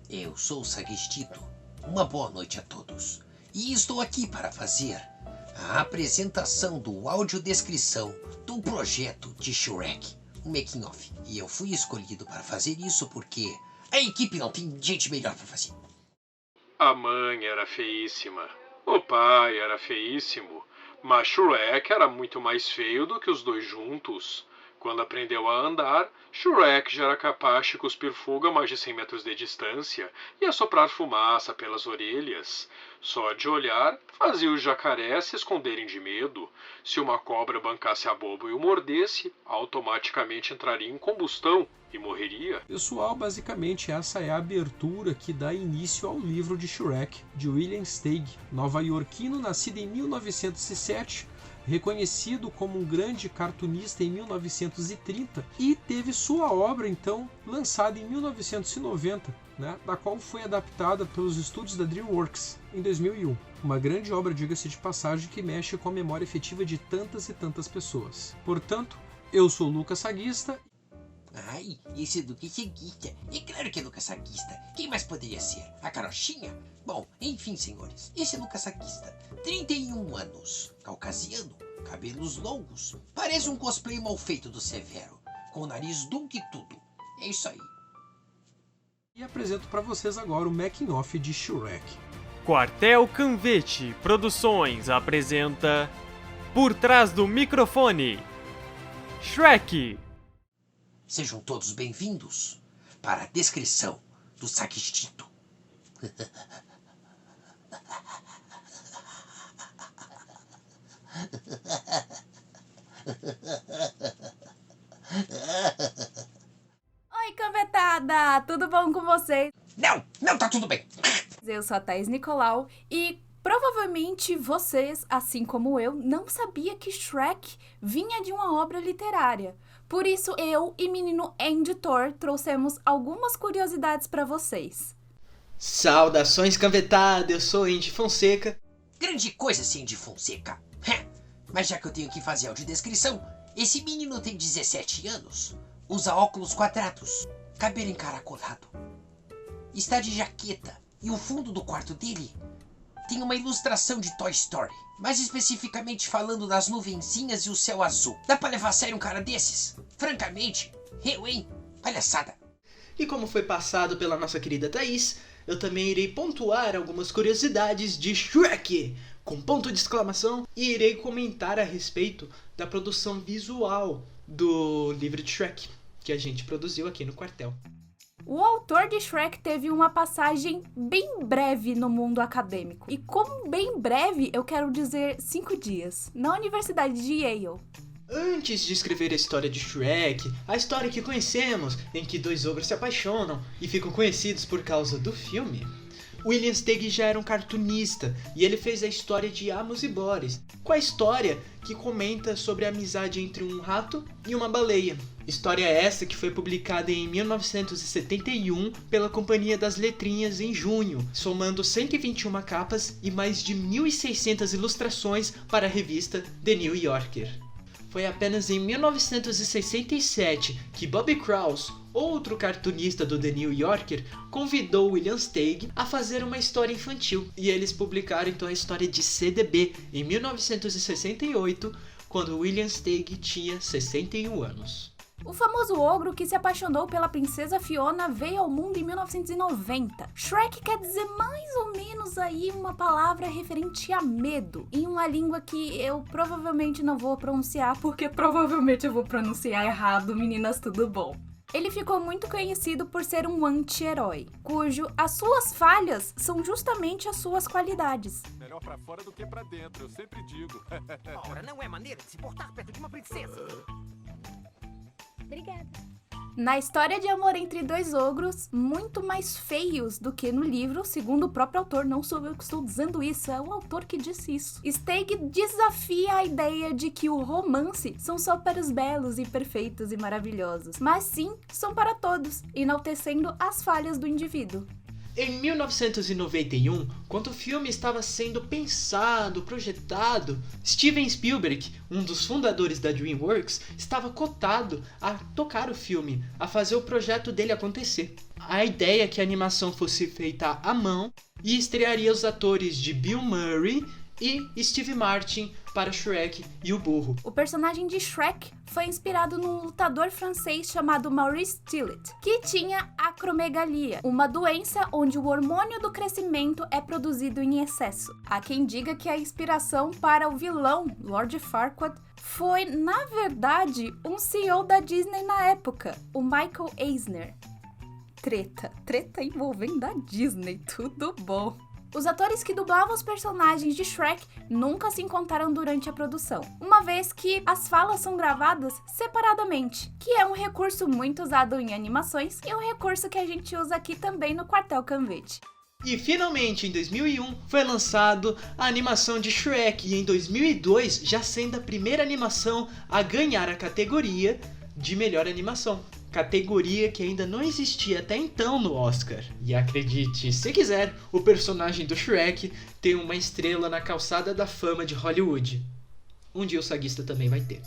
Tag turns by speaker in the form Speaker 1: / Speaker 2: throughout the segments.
Speaker 1: Eu sou o Sagistito. Uma boa noite a todos. E estou aqui para fazer a apresentação do audiodescrição do projeto de Shrek, o making of. E eu fui escolhido para fazer isso porque a equipe não tem gente melhor para fazer.
Speaker 2: A mãe era feíssima. O pai era feíssimo. Mas Shrek era muito mais feio do que os dois juntos. Quando aprendeu a andar, Shrek já era capaz de cuspir fogo a mais de 100 metros de distância e assoprar fumaça pelas orelhas. Só de olhar, fazia os jacarés se esconderem de medo. Se uma cobra bancasse a bobo e o mordesse, automaticamente entraria em combustão e morreria.
Speaker 3: Pessoal, basicamente essa é a abertura que dá início ao livro de Shrek, de William Steig, nova-iorquino, nascido em 1907, reconhecido como um grande cartunista em 1930 e teve sua obra então lançada em 1990, da qual foi adaptada pelos estúdios da DreamWorks em 2001. Uma grande obra, diga-se de passagem, que mexe com a memória efetiva de tantas e tantas pessoas. Portanto, eu sou o Lucas Saguista.
Speaker 1: Ai, esse Lucas Saguista. É claro que é Lucas Saguista. Quem mais poderia ser? A Carochinha? Bom, enfim, senhores. Esse é Lucas Saguista. 31 anos. Caucasiano. Cabelos longos. Parece um cosplay mal feito do Severo. Com o nariz dunk e tudo. É isso aí.
Speaker 3: E apresento para vocês agora o making of de Shrek.
Speaker 4: Quartel Canvete Produções apresenta Por Trás do Microfone, Shrek.
Speaker 1: Sejam todos bem-vindos para a descrição do Sagistito.
Speaker 5: Oi, Canvetada! Tudo bom com vocês?
Speaker 1: Não, tá tudo bem.
Speaker 5: Eu sou a Thaís Nicolau e provavelmente vocês, assim como eu, não sabia que Shrek vinha de uma obra literária. Por isso, eu e menino editor trouxemos algumas curiosidades para vocês.
Speaker 6: Saudações, Canvetada! Eu sou Andy Fonseca.
Speaker 1: Grande coisa, Andy Fonseca. Mas já que eu tenho que fazer audiodescrição, esse menino tem 17 anos, usa óculos quadrados, cabelo encaracolado, está de jaqueta e o fundo do quarto dele tem uma ilustração de Toy Story, mais especificamente falando das nuvenzinhas e o céu azul. Dá pra levar a sério um cara desses? Francamente, eu, hein? Palhaçada.
Speaker 6: E como foi passado pela nossa querida Thaís, eu também irei pontuar algumas curiosidades de Shrek, com ponto de exclamação, e irei comentar a respeito da produção visual do livro de Shrek, que a gente produziu aqui no quartel.
Speaker 5: O autor de Shrek teve uma passagem bem breve no mundo acadêmico. E como bem breve, eu quero dizer 5 dias, na Universidade de Yale.
Speaker 6: Antes de escrever a história de Shrek, a história que conhecemos, em que dois ogros se apaixonam e ficam conhecidos por causa do filme, William Steig já era um cartunista e ele fez a história de Amos e Boris, com a história que comenta sobre a amizade entre um rato e uma baleia. História essa que foi publicada em 1971 pela Companhia das Letrinhas em junho, somando 121 capas e mais de 1.600 ilustrações para a revista The New Yorker. Foi apenas em 1967 que Bobby Krause, outro cartunista do The New Yorker, convidou William Steig a fazer uma história infantil. E eles publicaram então a história de CDB em 1968, quando William Steig tinha 61 anos.
Speaker 5: O famoso ogro que se apaixonou pela princesa Fiona veio ao mundo em 1990. Shrek quer dizer mais ou menos aí uma palavra referente a medo, em uma língua que eu provavelmente não vou pronunciar, porque provavelmente eu vou pronunciar errado, meninas, tudo bom. Ele ficou muito conhecido por ser um anti-herói, cujo as suas falhas são justamente as suas qualidades.
Speaker 7: Melhor pra fora do que pra dentro, eu sempre digo.
Speaker 8: Ora, não é maneira de se portar perto de uma princesa.
Speaker 5: Obrigada. Na história de amor entre dois ogros, muito mais feios do que no livro, segundo o próprio autor, não sou eu que estou dizendo isso, é o autor que disse isso. Steig desafia a ideia de que o romance são só para os belos e perfeitos e maravilhosos, mas sim, são para todos, enaltecendo as falhas do indivíduo.
Speaker 6: Em 1991, quando o filme estava sendo pensado, projetado, Steven Spielberg, um dos fundadores da DreamWorks, estava cotado a tocar o filme, a fazer o projeto dele acontecer. A ideia é que a animação fosse feita à mão e estrearia os atores de Bill Murray e Steve Martin para Shrek e o Burro.
Speaker 5: O personagem de Shrek foi inspirado num lutador francês chamado Maurice Tillet, que tinha acromegalia, uma doença onde o hormônio do crescimento é produzido em excesso. Há quem diga que a inspiração para o vilão, Lord Farquaad, foi, na verdade, um CEO da Disney na época, o Michael Eisner. Treta envolvendo a Disney, tudo bom. Os atores que dublavam os personagens de Shrek nunca se encontraram durante a produção, uma vez que as falas são gravadas separadamente, que é um recurso muito usado em animações e um recurso que a gente usa aqui também no Quartel Canvete.
Speaker 6: E finalmente, em 2001, foi lançado a animação de Shrek, e em 2002 já sendo a primeira animação a ganhar a categoria de melhor animação. Categoria que ainda não existia até então no Oscar. E acredite, se quiser, o personagem do Shrek tem uma estrela na calçada da fama de Hollywood. Um dia o saguista também vai ter.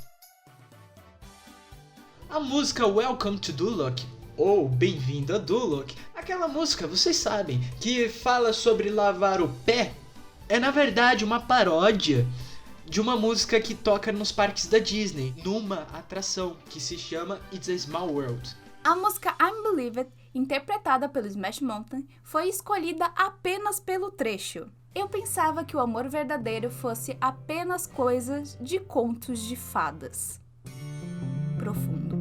Speaker 6: A música Welcome to Duloc, ou Bem-vindo a Duloc, aquela música, vocês sabem, que fala sobre lavar o pé, é na verdade uma paródia de uma música que toca nos parques da Disney, numa atração que se chama It's a Small World.
Speaker 5: A música I'm Believed, interpretada pelo Smash Mountain, foi escolhida apenas pelo trecho. Eu pensava que o amor verdadeiro fosse apenas coisas de contos de fadas. Profundo.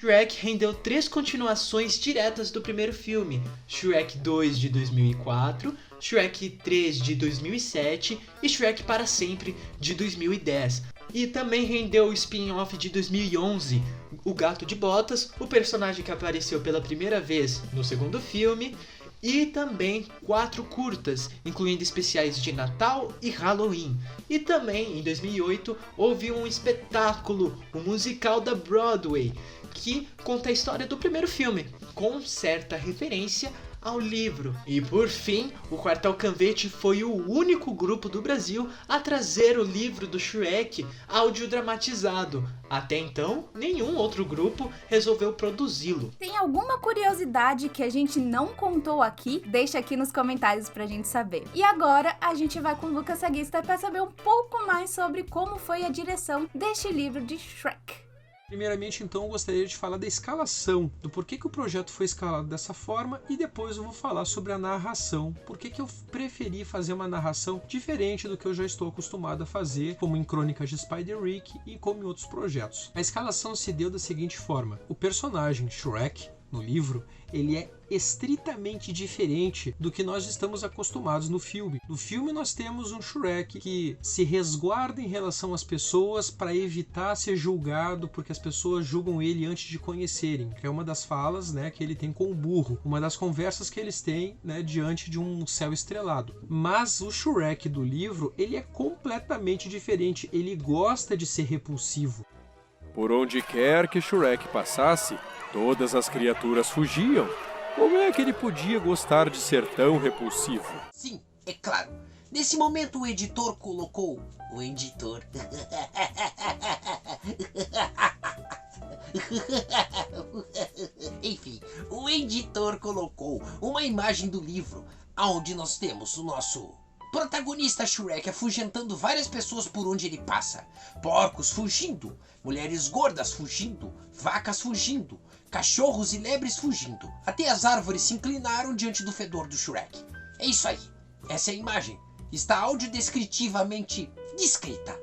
Speaker 6: Shrek rendeu 3 continuações diretas do primeiro filme, Shrek 2 de 2004, Shrek 3 de 2007 e Shrek para Sempre de 2010. E também rendeu o spin-off de 2011, O Gato de Botas, o personagem que apareceu pela primeira vez no segundo filme, e também 4 curtas, incluindo especiais de Natal e Halloween. E também, em 2008, houve um espetáculo, um musical da Broadway, que conta a história do primeiro filme, com certa referência ao livro. E por fim, o Quartel Canvete foi o único grupo do Brasil a trazer o livro do Shrek audiodramatizado. Até então, nenhum outro grupo resolveu produzi-lo.
Speaker 5: Tem alguma curiosidade que a gente não contou aqui? Deixa aqui nos comentários pra gente saber. E agora a gente vai com o Lucas Saguista para saber um pouco mais sobre como foi a direção deste livro de Shrek.
Speaker 3: Primeiramente, então, eu gostaria de falar da escalação, do porquê que o projeto foi escalado dessa forma, e depois eu vou falar sobre a narração, porquê que eu preferi fazer uma narração diferente do que eu já estou acostumado a fazer, como em Crônicas de Spider-Rick e como em outros projetos. A escalação se deu da seguinte forma: o personagem Shrek, no livro, ele é estritamente diferente do que nós estamos acostumados no filme. No filme nós temos um Shrek que se resguarda em relação às pessoas para evitar ser julgado, porque as pessoas julgam ele antes de conhecerem, que é uma das falas, né, que ele tem com o burro, uma das conversas que eles têm, né, diante de um céu estrelado. Mas o Shrek do livro, ele é completamente diferente, ele gosta de ser repulsivo.
Speaker 7: Por onde quer que Shrek passasse, todas as criaturas fugiam. Como é que ele podia gostar de ser tão repulsivo?
Speaker 1: Sim, é claro. Nesse momento o editor colocou... Enfim, o editor colocou uma imagem do livro, onde nós temos o nosso protagonista Shrek afugentando várias pessoas por onde ele passa. Porcos fugindo, mulheres gordas fugindo, vacas fugindo, cachorros e lebres fugindo. Até as árvores se inclinaram diante do fedor do Shrek. É isso aí. Essa é a imagem. Está audiodescritivamente descrita.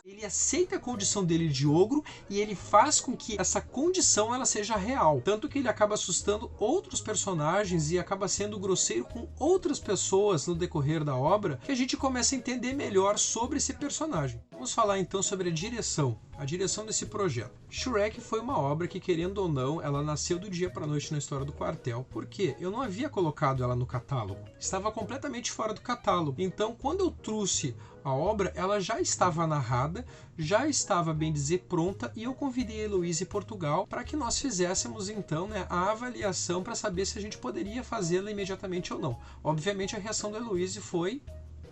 Speaker 3: Ele aceita a condição dele de ogro e ele faz com que essa condição ela seja real. Tanto que ele acaba assustando outros personagens e acaba sendo grosseiro com outras pessoas no decorrer da obra, que a gente começa a entender melhor sobre esse personagem. Vamos falar então sobre a direção desse projeto. Shrek foi uma obra que, querendo ou não, ela nasceu do dia para a noite na história do quartel, porque eu não havia colocado ela no catálogo, estava completamente fora do catálogo. Então, quando eu trouxe a obra, ela já estava narrada, já estava, bem dizer, pronta, e eu convidei a Heloísa Portugal para que nós fizéssemos então, né, a avaliação para saber se a gente poderia fazê-la imediatamente ou não. Obviamente a reação da Heloísa foi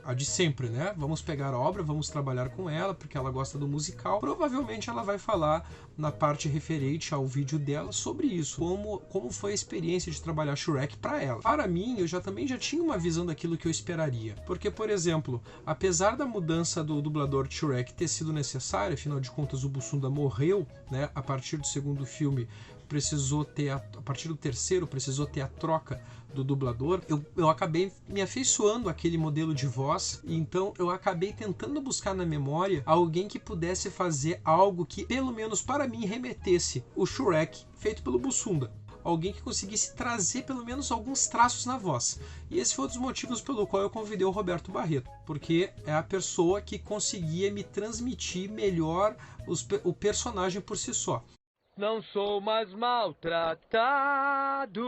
Speaker 3: a de sempre, né? Vamos pegar a obra, vamos trabalhar com ela, porque ela gosta do musical. Provavelmente ela vai falar na parte referente ao vídeo dela sobre isso, como foi a experiência de trabalhar Shrek para ela. Para mim, eu também já tinha uma visão daquilo que eu esperaria. Porque, por exemplo, apesar da mudança do dublador de Shrek ter sido necessária, afinal de contas o Bussunda morreu, né? A partir do segundo filme, a partir do terceiro, precisou ter a troca do dublador. Eu acabei me afeiçoando àquele modelo de voz, e então eu acabei tentando buscar na memória alguém que pudesse fazer algo que, pelo menos para mim, remetesse o Shrek feito pelo Bussunda. Alguém que conseguisse trazer pelo menos alguns traços na voz. E esse foi um dos motivos pelo qual eu convidei o Roberto Barreto, porque é a pessoa que conseguia me transmitir melhor o personagem por si só.
Speaker 9: Não sou mais maltratado,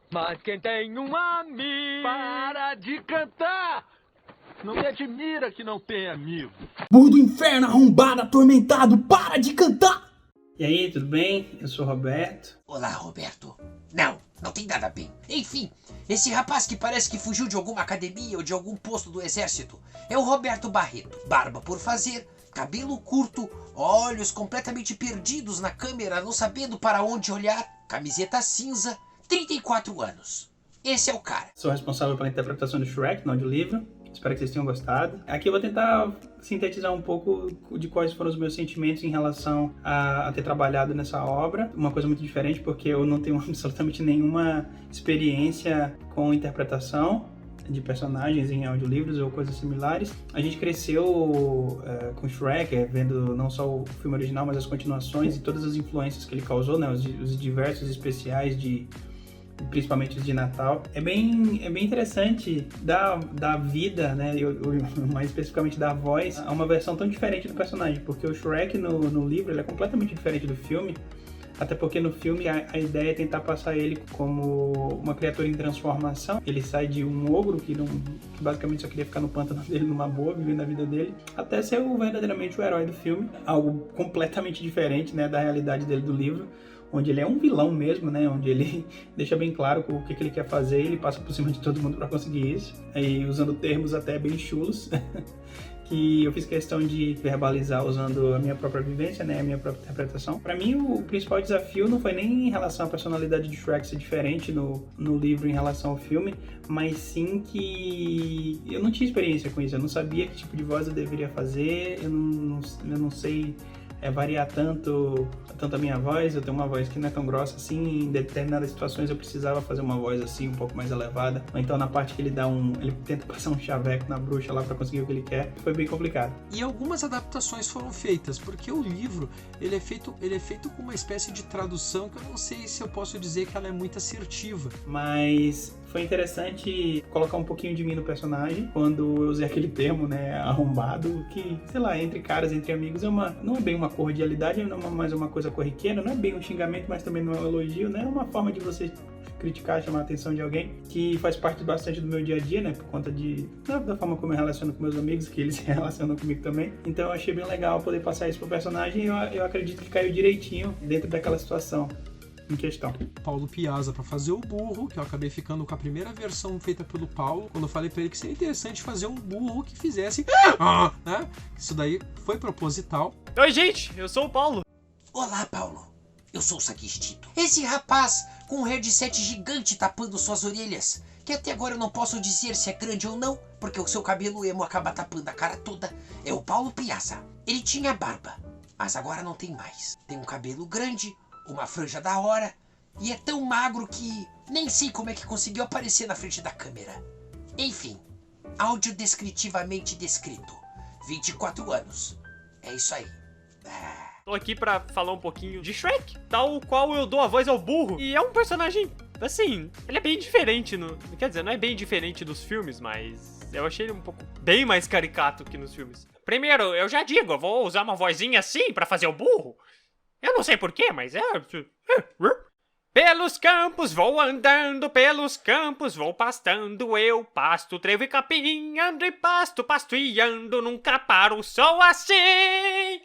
Speaker 9: mas quem tem um amigo... Para de cantar! Não me admira que não tem amigo.
Speaker 10: Burro do inferno, arrombado, atormentado, para de cantar!
Speaker 11: E aí, tudo bem? Eu sou o Roberto.
Speaker 1: Olá, Roberto. Não tem nada bem. Enfim, esse rapaz que parece que fugiu de alguma academia ou de algum posto do exército é o Roberto Barreto. Barba por fazer, cabelo curto, olhos completamente perdidos na câmera, não sabendo para onde olhar, camiseta cinza, 34 anos. Esse é o cara.
Speaker 11: Sou responsável pela interpretação do Shrek no audiolivro. Espero que vocês tenham gostado. Aqui eu vou tentar sintetizar um pouco de quais foram os meus sentimentos em relação a ter trabalhado nessa obra. Uma coisa muito diferente, porque eu não tenho absolutamente nenhuma experiência com interpretação de personagens em audiolivros ou coisas similares. A gente cresceu com Shrek, vendo não só o filme original, mas as continuações e todas as influências que ele causou, né? Os diversos especiais principalmente os de Natal. É bem interessante dar vida, né, mais especificamente da voz, a uma versão tão diferente do personagem, porque o Shrek no livro ele é completamente diferente do filme, até porque no filme a ideia é tentar passar ele como uma criatura em transformação. Ele sai de um ogro que basicamente só queria ficar no pântano dele numa boa, vivendo a vida dele, até ser verdadeiramente o herói do filme, algo completamente diferente, né, da realidade dele do livro, onde ele é um vilão mesmo, né? Onde ele deixa bem claro o que ele quer fazer, ele passa por cima de todo mundo para conseguir isso, aí usando termos até bem chulos, que eu fiz questão de verbalizar usando a minha própria vivência, né? A minha própria interpretação. Para mim, o principal desafio não foi nem em relação à personalidade de Shrek ser diferente no livro em relação ao filme, mas sim que eu não tinha experiência com isso, eu não sabia que tipo de voz eu deveria fazer, eu não sei variar tanto a minha voz. Eu tenho uma voz que não é tão grossa assim, em determinadas situações eu precisava fazer uma voz assim, um pouco mais elevada, ou então na parte que ele tenta passar um chaveco na bruxa lá pra conseguir o que ele quer, foi bem complicado.
Speaker 3: E algumas adaptações foram feitas, porque o livro, ele é feito com uma espécie de tradução que eu não sei se eu posso dizer que ela é muito assertiva.
Speaker 11: Mas foi interessante colocar um pouquinho de mim no personagem, quando eu usei aquele termo, né, arrombado, que, sei lá, entre caras, entre amigos, não é bem uma cordialidade, é mais uma coisa corriqueira, não é bem um xingamento, mas também não é um elogio, né, é uma forma de você criticar, chamar a atenção de alguém, que faz parte bastante do meu dia a dia, né, por conta da forma como eu relaciono com meus amigos, que eles se relacionam comigo também. Então eu achei bem legal poder passar isso pro personagem, e eu acredito que caiu direitinho dentro daquela situação em questão.
Speaker 3: Paulo Piazza para fazer o burro, que eu acabei ficando com a primeira versão feita pelo Paulo, quando eu falei para ele que seria interessante fazer um burro que fizesse né? Isso daí foi proposital.
Speaker 4: Oi, gente, eu sou o Paulo.
Speaker 1: Olá, Paulo. Eu sou o Saquistito. Esse rapaz com um headset gigante tapando suas orelhas, que até agora eu não posso dizer se é grande ou não, porque o seu cabelo emo acaba tapando a cara toda, é o Paulo Piazza. Ele tinha barba, mas agora não tem mais. Tem um cabelo grande, uma franja da hora, e é tão magro que nem sei como é que conseguiu aparecer na frente da câmera. Enfim, áudio descritivamente descrito. 24 anos. É isso aí.
Speaker 4: Tô aqui pra falar um pouquinho de Shrek, tal qual eu dou a voz ao burro, e é um personagem assim, ele é bem diferente quer dizer, não é bem diferente dos filmes, mas eu achei ele um pouco bem mais caricato que nos filmes. Primeiro, eu já digo, eu vou usar uma vozinha assim pra fazer o burro. Eu não sei porquê, mas é... Pelos campos vou andando, pelos campos vou pastando, eu pasto, trevo e capim, ando e pasto, pasto e ando, nunca paro, sou assim.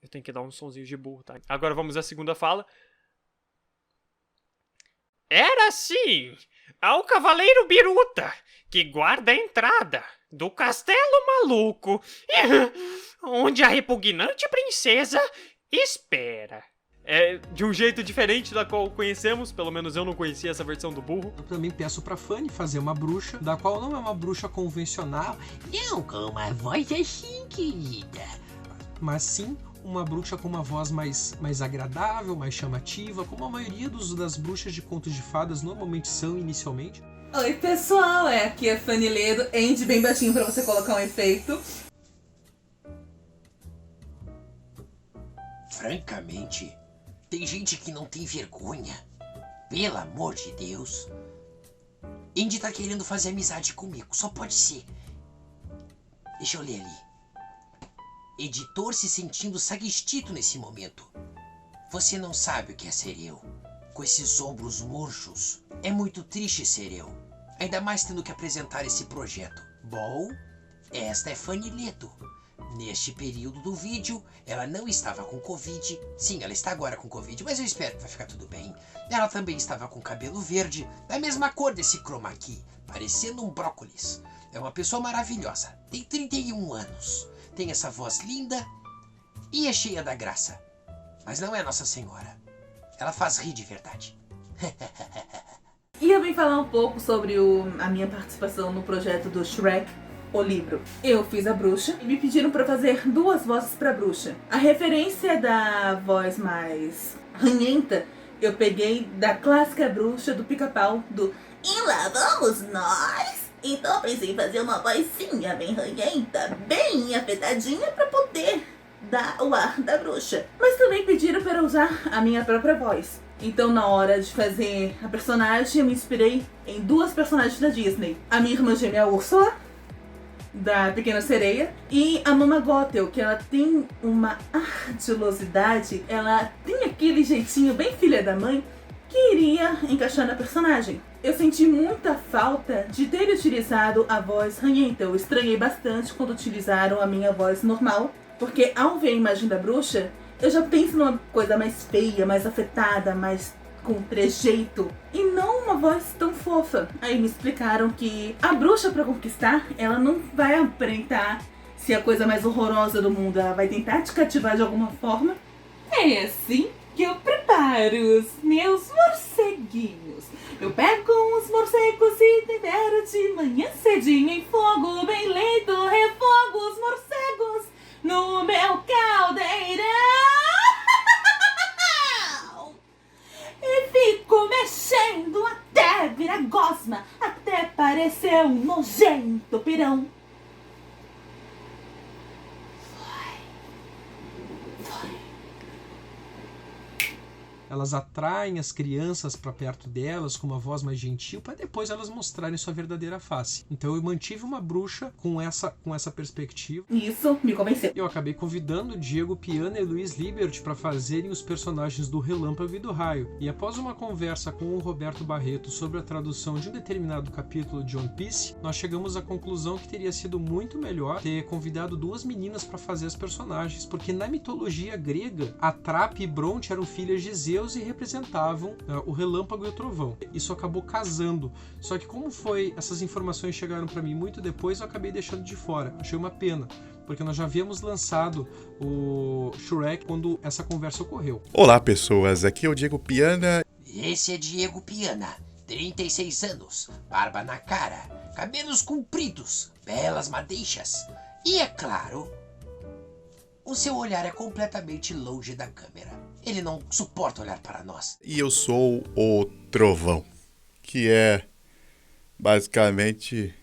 Speaker 4: Eu tenho que dar um sonzinho de burro, tá? Agora vamos à segunda fala. Era assim, ao cavaleiro biruta, que guarda a entrada do castelo maluco, onde a repugnante princesa espera. É de um jeito diferente da qual conhecemos, pelo menos eu não conhecia essa versão do burro.
Speaker 3: Eu também peço pra Fanny fazer uma bruxa, da qual não é uma bruxa convencional,
Speaker 1: Não com uma voz assim, querida.
Speaker 3: mas sim uma bruxa com uma voz mais agradável, mais chamativa, como a maioria das bruxas de contos de fadas normalmente são inicialmente.
Speaker 12: Oi pessoal, aqui é a Fanny Ledo, Andy bem baixinho pra você colocar um efeito.
Speaker 1: Francamente, tem gente que não tem vergonha. Pelo amor de Deus. Indy tá querendo fazer amizade comigo, só pode ser. Deixa eu ler ali. Editor se sentindo sagistito nesse momento. Você não sabe o que é ser eu. Com esses ombros murchos. É muito triste ser eu. Ainda mais tendo que apresentar esse projeto. Bom, esta é Fanny Ledo. Neste período do vídeo, ela não estava com Covid. Sim, ela está agora com Covid, mas eu espero que vai ficar tudo bem. Ela também estava com cabelo verde, da mesma cor desse chroma key, parecendo um brócolis. É uma pessoa maravilhosa, tem 31 anos, tem essa voz linda e é cheia da graça. Mas não é Nossa Senhora. Ela faz rir de verdade.
Speaker 12: E eu vim falar um pouco sobre a minha participação no projeto do Shrek, o livro. Eu fiz a bruxa e me pediram para fazer 2 vozes para bruxa. A referência da voz mais ranhenta eu peguei da clássica bruxa do Pica-Pau, do "E lá vamos nós!". Então eu pensei em fazer uma vozinha bem ranhenta, bem afetadinha para poder dar o ar da bruxa. Mas também pediram para usar a minha própria voz. Então, na hora de fazer a personagem, eu me inspirei em 2 personagens da Disney. A minha irmã gêmea Úrsula, da Pequena Sereia, e a Mama Gothel, que ela tem uma ardilosidade, ela tem aquele jeitinho bem filha da mãe, que iria encaixar na personagem. Eu senti muita falta de ter utilizado a voz ranhenta. Eu estranhei bastante quando utilizaram a minha voz normal, porque ao ver a imagem da bruxa, eu já penso numa coisa mais feia, mais afetada, mais com trejeito, e não uma voz tão fofa. Aí me explicaram que a bruxa, pra conquistar, ela não vai aparentar ser a coisa mais horrorosa do mundo, ela vai tentar te cativar de alguma forma. É assim que eu preparo os meus morceguinhos. Eu pego os morcegos e tempero de manhã cedinho em fogo bem lento, refogo os morcegos no meu caldeirão. E fico mexendo até virar gosma, até parecer um nojento pirão.
Speaker 3: Elas atraem as crianças para perto delas com uma voz mais gentil para depois elas mostrarem sua verdadeira face. Então eu mantive uma bruxa com essa perspectiva.
Speaker 12: Isso me convenceu.
Speaker 3: Eu acabei convidando Diego Piana e Luiz Liberty para fazerem os personagens do Relâmpago e do Raio. E após uma conversa com o Roberto Barreto sobre a tradução de um determinado capítulo de One Piece, nós chegamos à conclusão que teria sido muito melhor ter convidado 2 meninas para fazer as personagens, porque na mitologia grega, Atrape e Bronte eram filhas de Zeus e representavam o relâmpago e o trovão. Isso acabou casando. Só que como essas informações chegaram para mim muito depois, eu acabei deixando de fora. Achei uma pena, porque nós já havíamos lançado o Shrek quando essa conversa ocorreu.
Speaker 13: Olá pessoas, aqui é o Diego Piana.
Speaker 1: Esse é Diego Piana, 36 anos, barba na cara, cabelos compridos, belas madeixas. E é claro, o seu olhar é completamente longe da câmera. Ele não suporta olhar para nós.
Speaker 13: E eu sou o Trovão, que é basicamente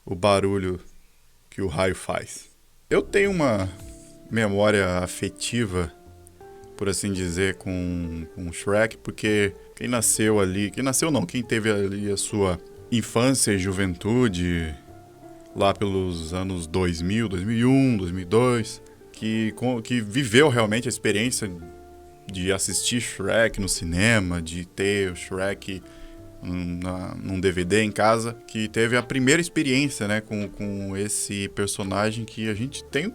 Speaker 13: o barulho que o raio faz. Eu tenho uma memória afetiva por assim dizer, com Shrek, porque quem teve ali a sua infância e juventude lá pelos anos 2000, 2001, 2002, que viveu realmente a experiência de assistir Shrek no cinema, de ter o Shrek num DVD em casa, que teve a primeira experiência, né, com esse personagem que a gente tem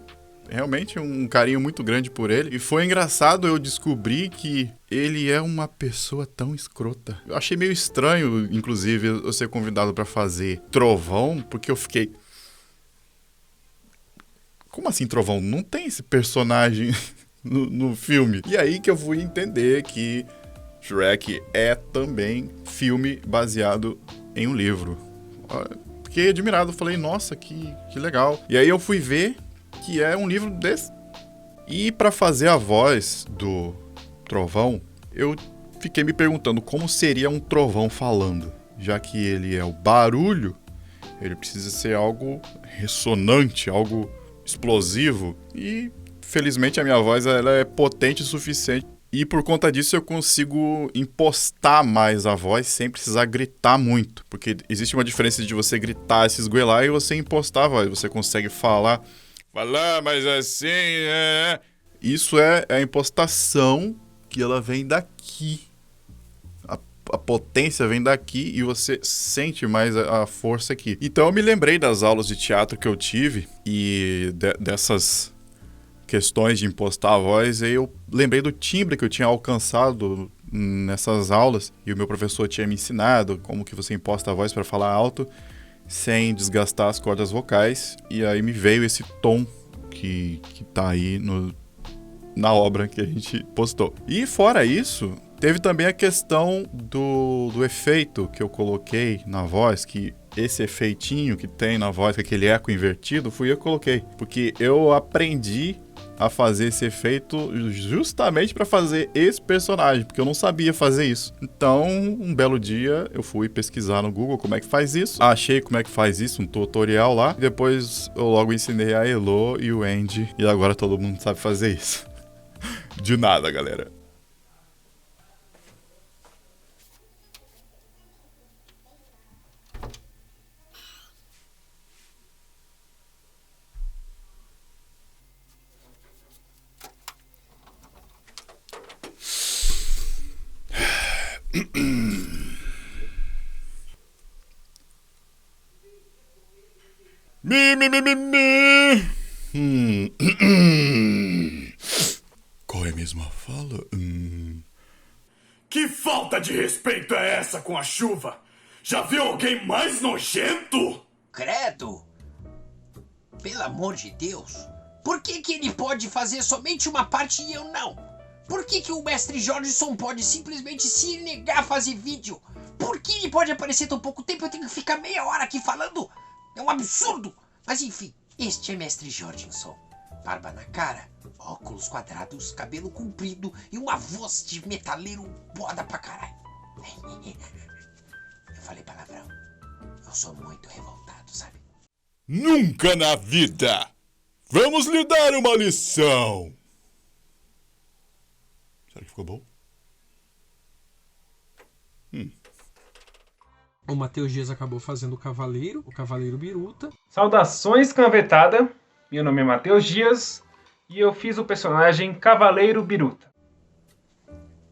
Speaker 13: realmente um carinho muito grande por ele. E foi engraçado eu descobrir que ele é uma pessoa tão escrota. Eu achei meio estranho, inclusive, eu ser convidado pra fazer Trovão, porque eu fiquei... Como assim Trovão? Não tem esse personagem no filme. E aí que eu fui entender que Shrek é também filme baseado em um livro. Fiquei admirado, falei, nossa, que legal. E aí eu fui ver que é um livro desse. E para fazer a voz do Trovão, eu fiquei me perguntando como seria um trovão falando. Já que ele é o barulho, ele precisa ser algo ressonante, algo explosivo. E felizmente a minha voz ela é potente o suficiente. E por conta disso eu consigo impostar mais a voz sem precisar gritar muito. Porque existe uma diferença de você gritar, se esgoelar, e você impostar a voz. Você consegue falar mas assim... Isso é a impostação, que ela vem daqui. A potência vem daqui e você sente mais a força aqui. Então eu me lembrei das aulas de teatro que eu tive e dessas questões de impostar a voz, e eu lembrei do timbre que eu tinha alcançado nessas aulas, e o meu professor tinha me ensinado como que você imposta a voz para falar alto sem desgastar as cordas vocais, e aí me veio esse tom que tá aí na obra que a gente postou. E fora isso, teve também a questão do efeito que eu coloquei na voz, que esse efeitinho que tem na voz, aquele eco invertido, fui eu que coloquei, porque eu aprendi a fazer esse efeito justamente para fazer esse personagem, porque eu não sabia fazer isso. Então, um belo dia, eu fui pesquisar no Google como é que faz isso, achei como é que faz isso, um tutorial lá, e depois eu logo ensinei a Elo e o Andy, e agora todo mundo sabe fazer isso. De nada, galera. Qual é mesmo a fala?
Speaker 10: Que falta de respeito é essa com a chuva? Já viu alguém mais nojento?
Speaker 1: Credo! Pelo amor de Deus! Por que ele pode fazer somente uma parte e eu não? Por que o mestre Jorgeson pode simplesmente se negar a fazer vídeo? Por que ele pode aparecer tão pouco tempo e eu tenho que ficar meia hora aqui falando? É um absurdo! Mas enfim, este é mestre Jorgeson. Barba na cara, óculos quadrados, cabelo comprido e uma voz de metaleiro boda pra caralho. Eu falei palavrão. Eu sou muito revoltado, sabe?
Speaker 13: Nunca na vida! Vamos lhe dar uma lição! Será que ficou bom?
Speaker 3: O Matheus Dias acabou fazendo o Cavaleiro Biruta.
Speaker 11: Saudações, canvetada! Meu nome é Matheus Dias e eu fiz o personagem Cavaleiro Biruta.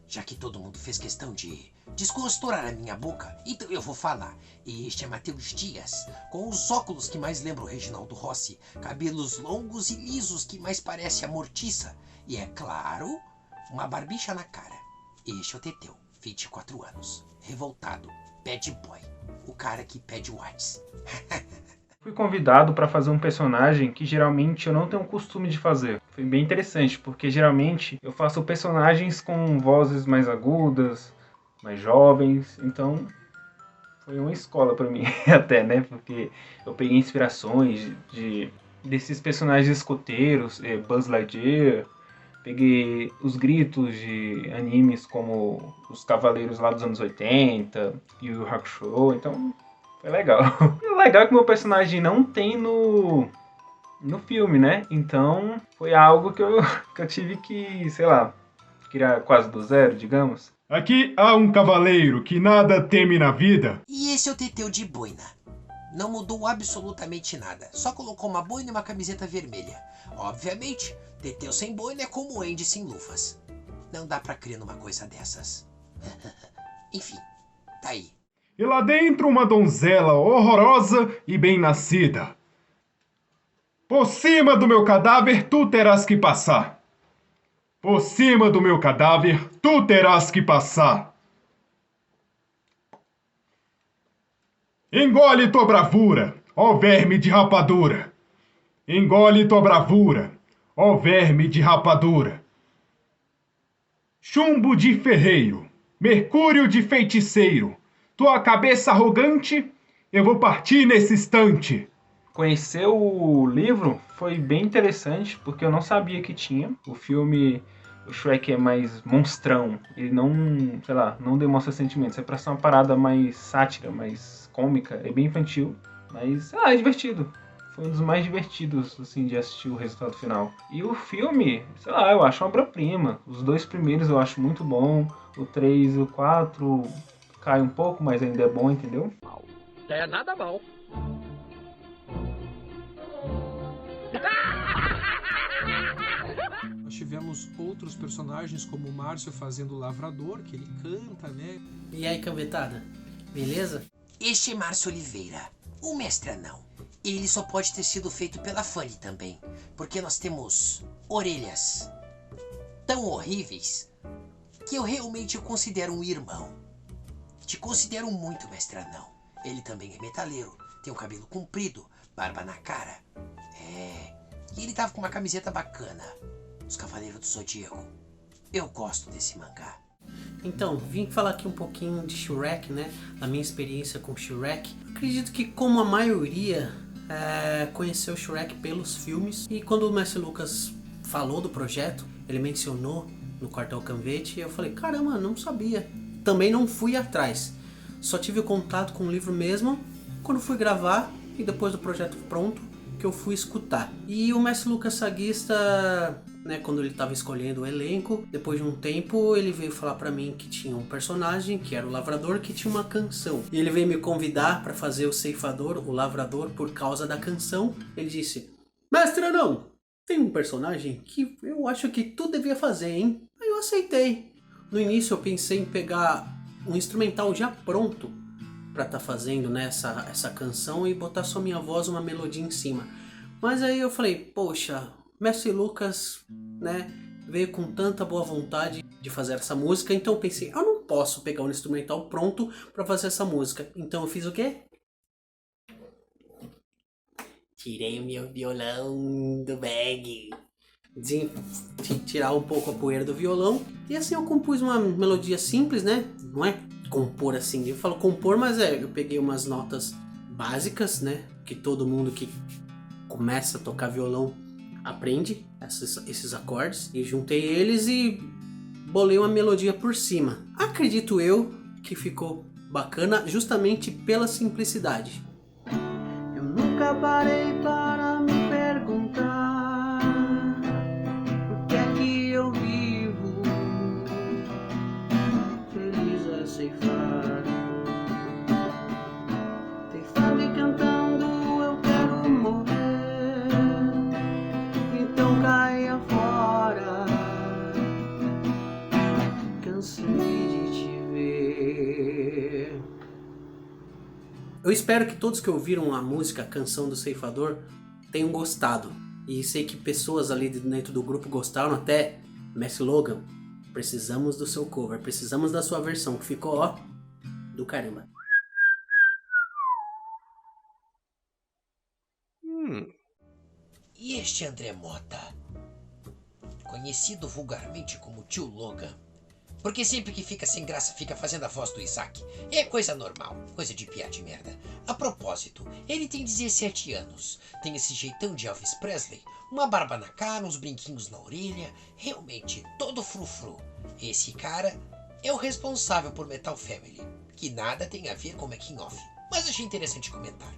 Speaker 1: Já que todo mundo fez questão de desconstruir a minha boca, então eu vou falar. Este é Matheus Dias, com os óculos que mais lembram o Reginaldo Rossi, cabelos longos e lisos que mais parece a Mortiça, e é claro, uma barbicha na cara. Este é o Teteu, 24 anos, revoltado, bad boy, o cara que pede Whats.
Speaker 11: Fui convidado para fazer um personagem que geralmente eu não tenho o costume de fazer. Foi bem interessante, porque geralmente eu faço personagens com vozes mais agudas, mais jovens, então foi uma escola para mim até, né? Porque eu peguei inspirações desses personagens escoteiros, Buzz Lightyear, peguei os gritos de animes como os Cavaleiros lá dos anos 80, Yu Yu Hakusho, então foi legal. E o legal é que meu personagem não tem no filme, né? Então foi algo que eu tive que, sei lá,
Speaker 14: criar quase do zero, digamos.
Speaker 15: Aqui há um cavaleiro que nada teme na vida.
Speaker 1: E esse é o Teteu de boina. Não mudou absolutamente nada, só colocou uma boina e uma camiseta vermelha. Obviamente, Teteu sem boina é como o Andy sem luvas. Não dá pra crer numa coisa dessas. Enfim, tá aí.
Speaker 15: E lá dentro uma donzela horrorosa e bem nascida. Por cima do meu cadáver tu terás que passar. Por cima do meu cadáver tu terás que passar. Engole tua bravura, ó verme de rapadura. Engole tua bravura, ó verme de rapadura. Chumbo de ferreiro, mercúrio de feiticeiro. Tua cabeça arrogante, eu vou partir nesse instante.
Speaker 14: Conhecer o livro foi bem interessante, porque eu não sabia que tinha. O filme, o Shrek é mais monstrão, ele não, sei lá, não demonstra sentimentos. É pra ser uma parada mais sátira, mais cômica, é bem infantil, mas, sei lá, é divertido. Foi um dos mais divertidos, assim, de assistir o resultado final. E o filme, sei lá, eu acho uma obra-prima. Os 2 primeiros eu acho muito bom, o 3 e o 4 cai um pouco, mas ainda é bom, entendeu?
Speaker 9: É nada mal.
Speaker 3: Nós tivemos outros personagens como o Márcio fazendo o lavrador, que ele canta, né?
Speaker 16: E aí, cavetada? Beleza?
Speaker 1: Este é Márcio Oliveira, o mestre anão. Ele só pode ter sido feito pela Fanny também, porque nós temos orelhas tão horríveis que eu realmente o considero um irmão. Te considero muito, mestre anão. Ele também é metaleiro, tem o cabelo comprido, barba na cara. E ele tava com uma camiseta bacana. Os Cavaleiros do Zodíaco. Eu gosto desse mangá.
Speaker 16: Então, vim falar aqui um pouquinho de Shrek, né? Da minha experiência com Shrek. Acredito que, como a maioria, conheceu Shrek pelos filmes. E quando o Mestre Lucas falou do projeto, ele mencionou no Quartel Canvete, eu falei, caramba, não sabia. Também não fui atrás. Só tive contato com o livro mesmo quando fui gravar e depois do projeto pronto que eu fui escutar. E o Mestre Lucas Saguista, né, quando ele estava escolhendo o elenco, depois de um tempo ele veio falar para mim que tinha um personagem, que era o Lavrador, que tinha uma canção. E ele veio me convidar para fazer o Ceifador, o Lavrador, por causa da canção. Ele disse, Mestre Anão, tem um personagem que eu acho que tu devia fazer, hein? Aí eu aceitei. No início eu pensei em pegar um instrumental já pronto para estar fazendo, né, essa canção e botar só minha voz, uma melodia em cima. Mas aí eu falei, poxa, Mestre Lucas, né, veio com tanta boa vontade de fazer essa música, então eu pensei, eu não posso pegar um instrumental pronto para fazer essa música. Então eu fiz o quê? Tirei o meu violão do bag. Tirar um pouco a poeira do violão. E assim eu compus uma melodia simples, né? Não é compor assim. Eu falo compor, mas eu peguei umas notas básicas, né? Que todo mundo que começa a tocar violão aprende. Esses acordes. E juntei eles e bolei uma melodia por cima. Acredito eu que ficou bacana justamente pela simplicidade. Eu nunca parei para me perguntar por que é que eu vivo. Feliz é ceifar. Ceifando e cantando eu quero morrer. Então caia fora. Cansei de te ver. Eu espero que todos que ouviram a música, a canção do Ceifador, tenham gostado. E sei que pessoas ali dentro do grupo gostaram, até Mestre Logan. Precisamos do seu cover, precisamos da sua versão, que ficou, ó, do caramba.
Speaker 1: E este André Mota, conhecido vulgarmente como Tio Logan, porque sempre que fica sem graça fica fazendo a voz do Isaac. É coisa normal, coisa de piada de merda. A propósito, ele tem 17 anos, tem esse jeitão de Elvis Presley, uma barba na cara, uns brinquinhos na orelha, realmente todo frufru. Esse cara é o responsável por Metal Family, que nada tem a ver com Making Off, mas achei interessante comentar.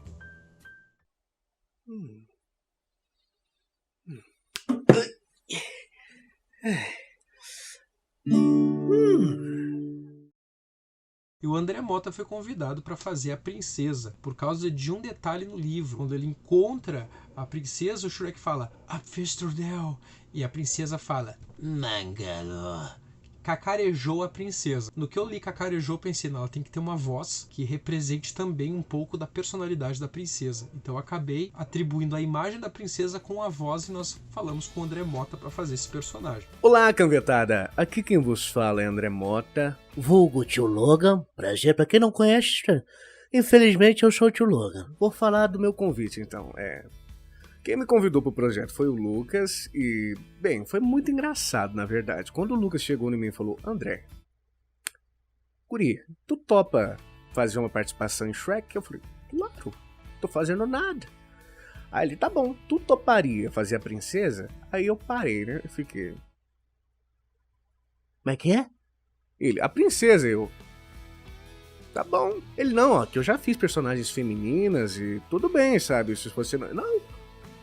Speaker 3: o André Motta foi convidado para fazer a princesa, por causa de um detalhe no livro. Quando ele encontra a princesa, o Shrek fala Apfisterdel, e a princesa fala Mangalo. Cacarejou a princesa. No que eu li cacarejou, pensei, não, ela tem que ter uma voz que represente também um pouco da personalidade da princesa. Então eu acabei atribuindo a imagem da princesa com a voz e nós falamos com o André Motta para fazer esse personagem.
Speaker 17: Olá, canvetada! Aqui quem vos fala é André Motta, vulgo Tio Logan. Prazer, pra quem não conhece, infelizmente eu sou o Tio Logan. Vou falar do meu convite, então. Quem me convidou pro projeto foi o Lucas e, bem, foi muito engraçado, na verdade. Quando o Lucas chegou em mim e falou, André, guri, tu topa fazer uma participação em Shrek? Eu falei, claro, tô fazendo nada. Aí ele, tá bom, tu toparia fazer a princesa? Aí eu parei, né? Eu fiquei... Como é que é? Ele, a princesa, eu... Tá bom. Ele, não, ó, que eu já fiz personagens femininas e tudo bem, sabe? Se você não...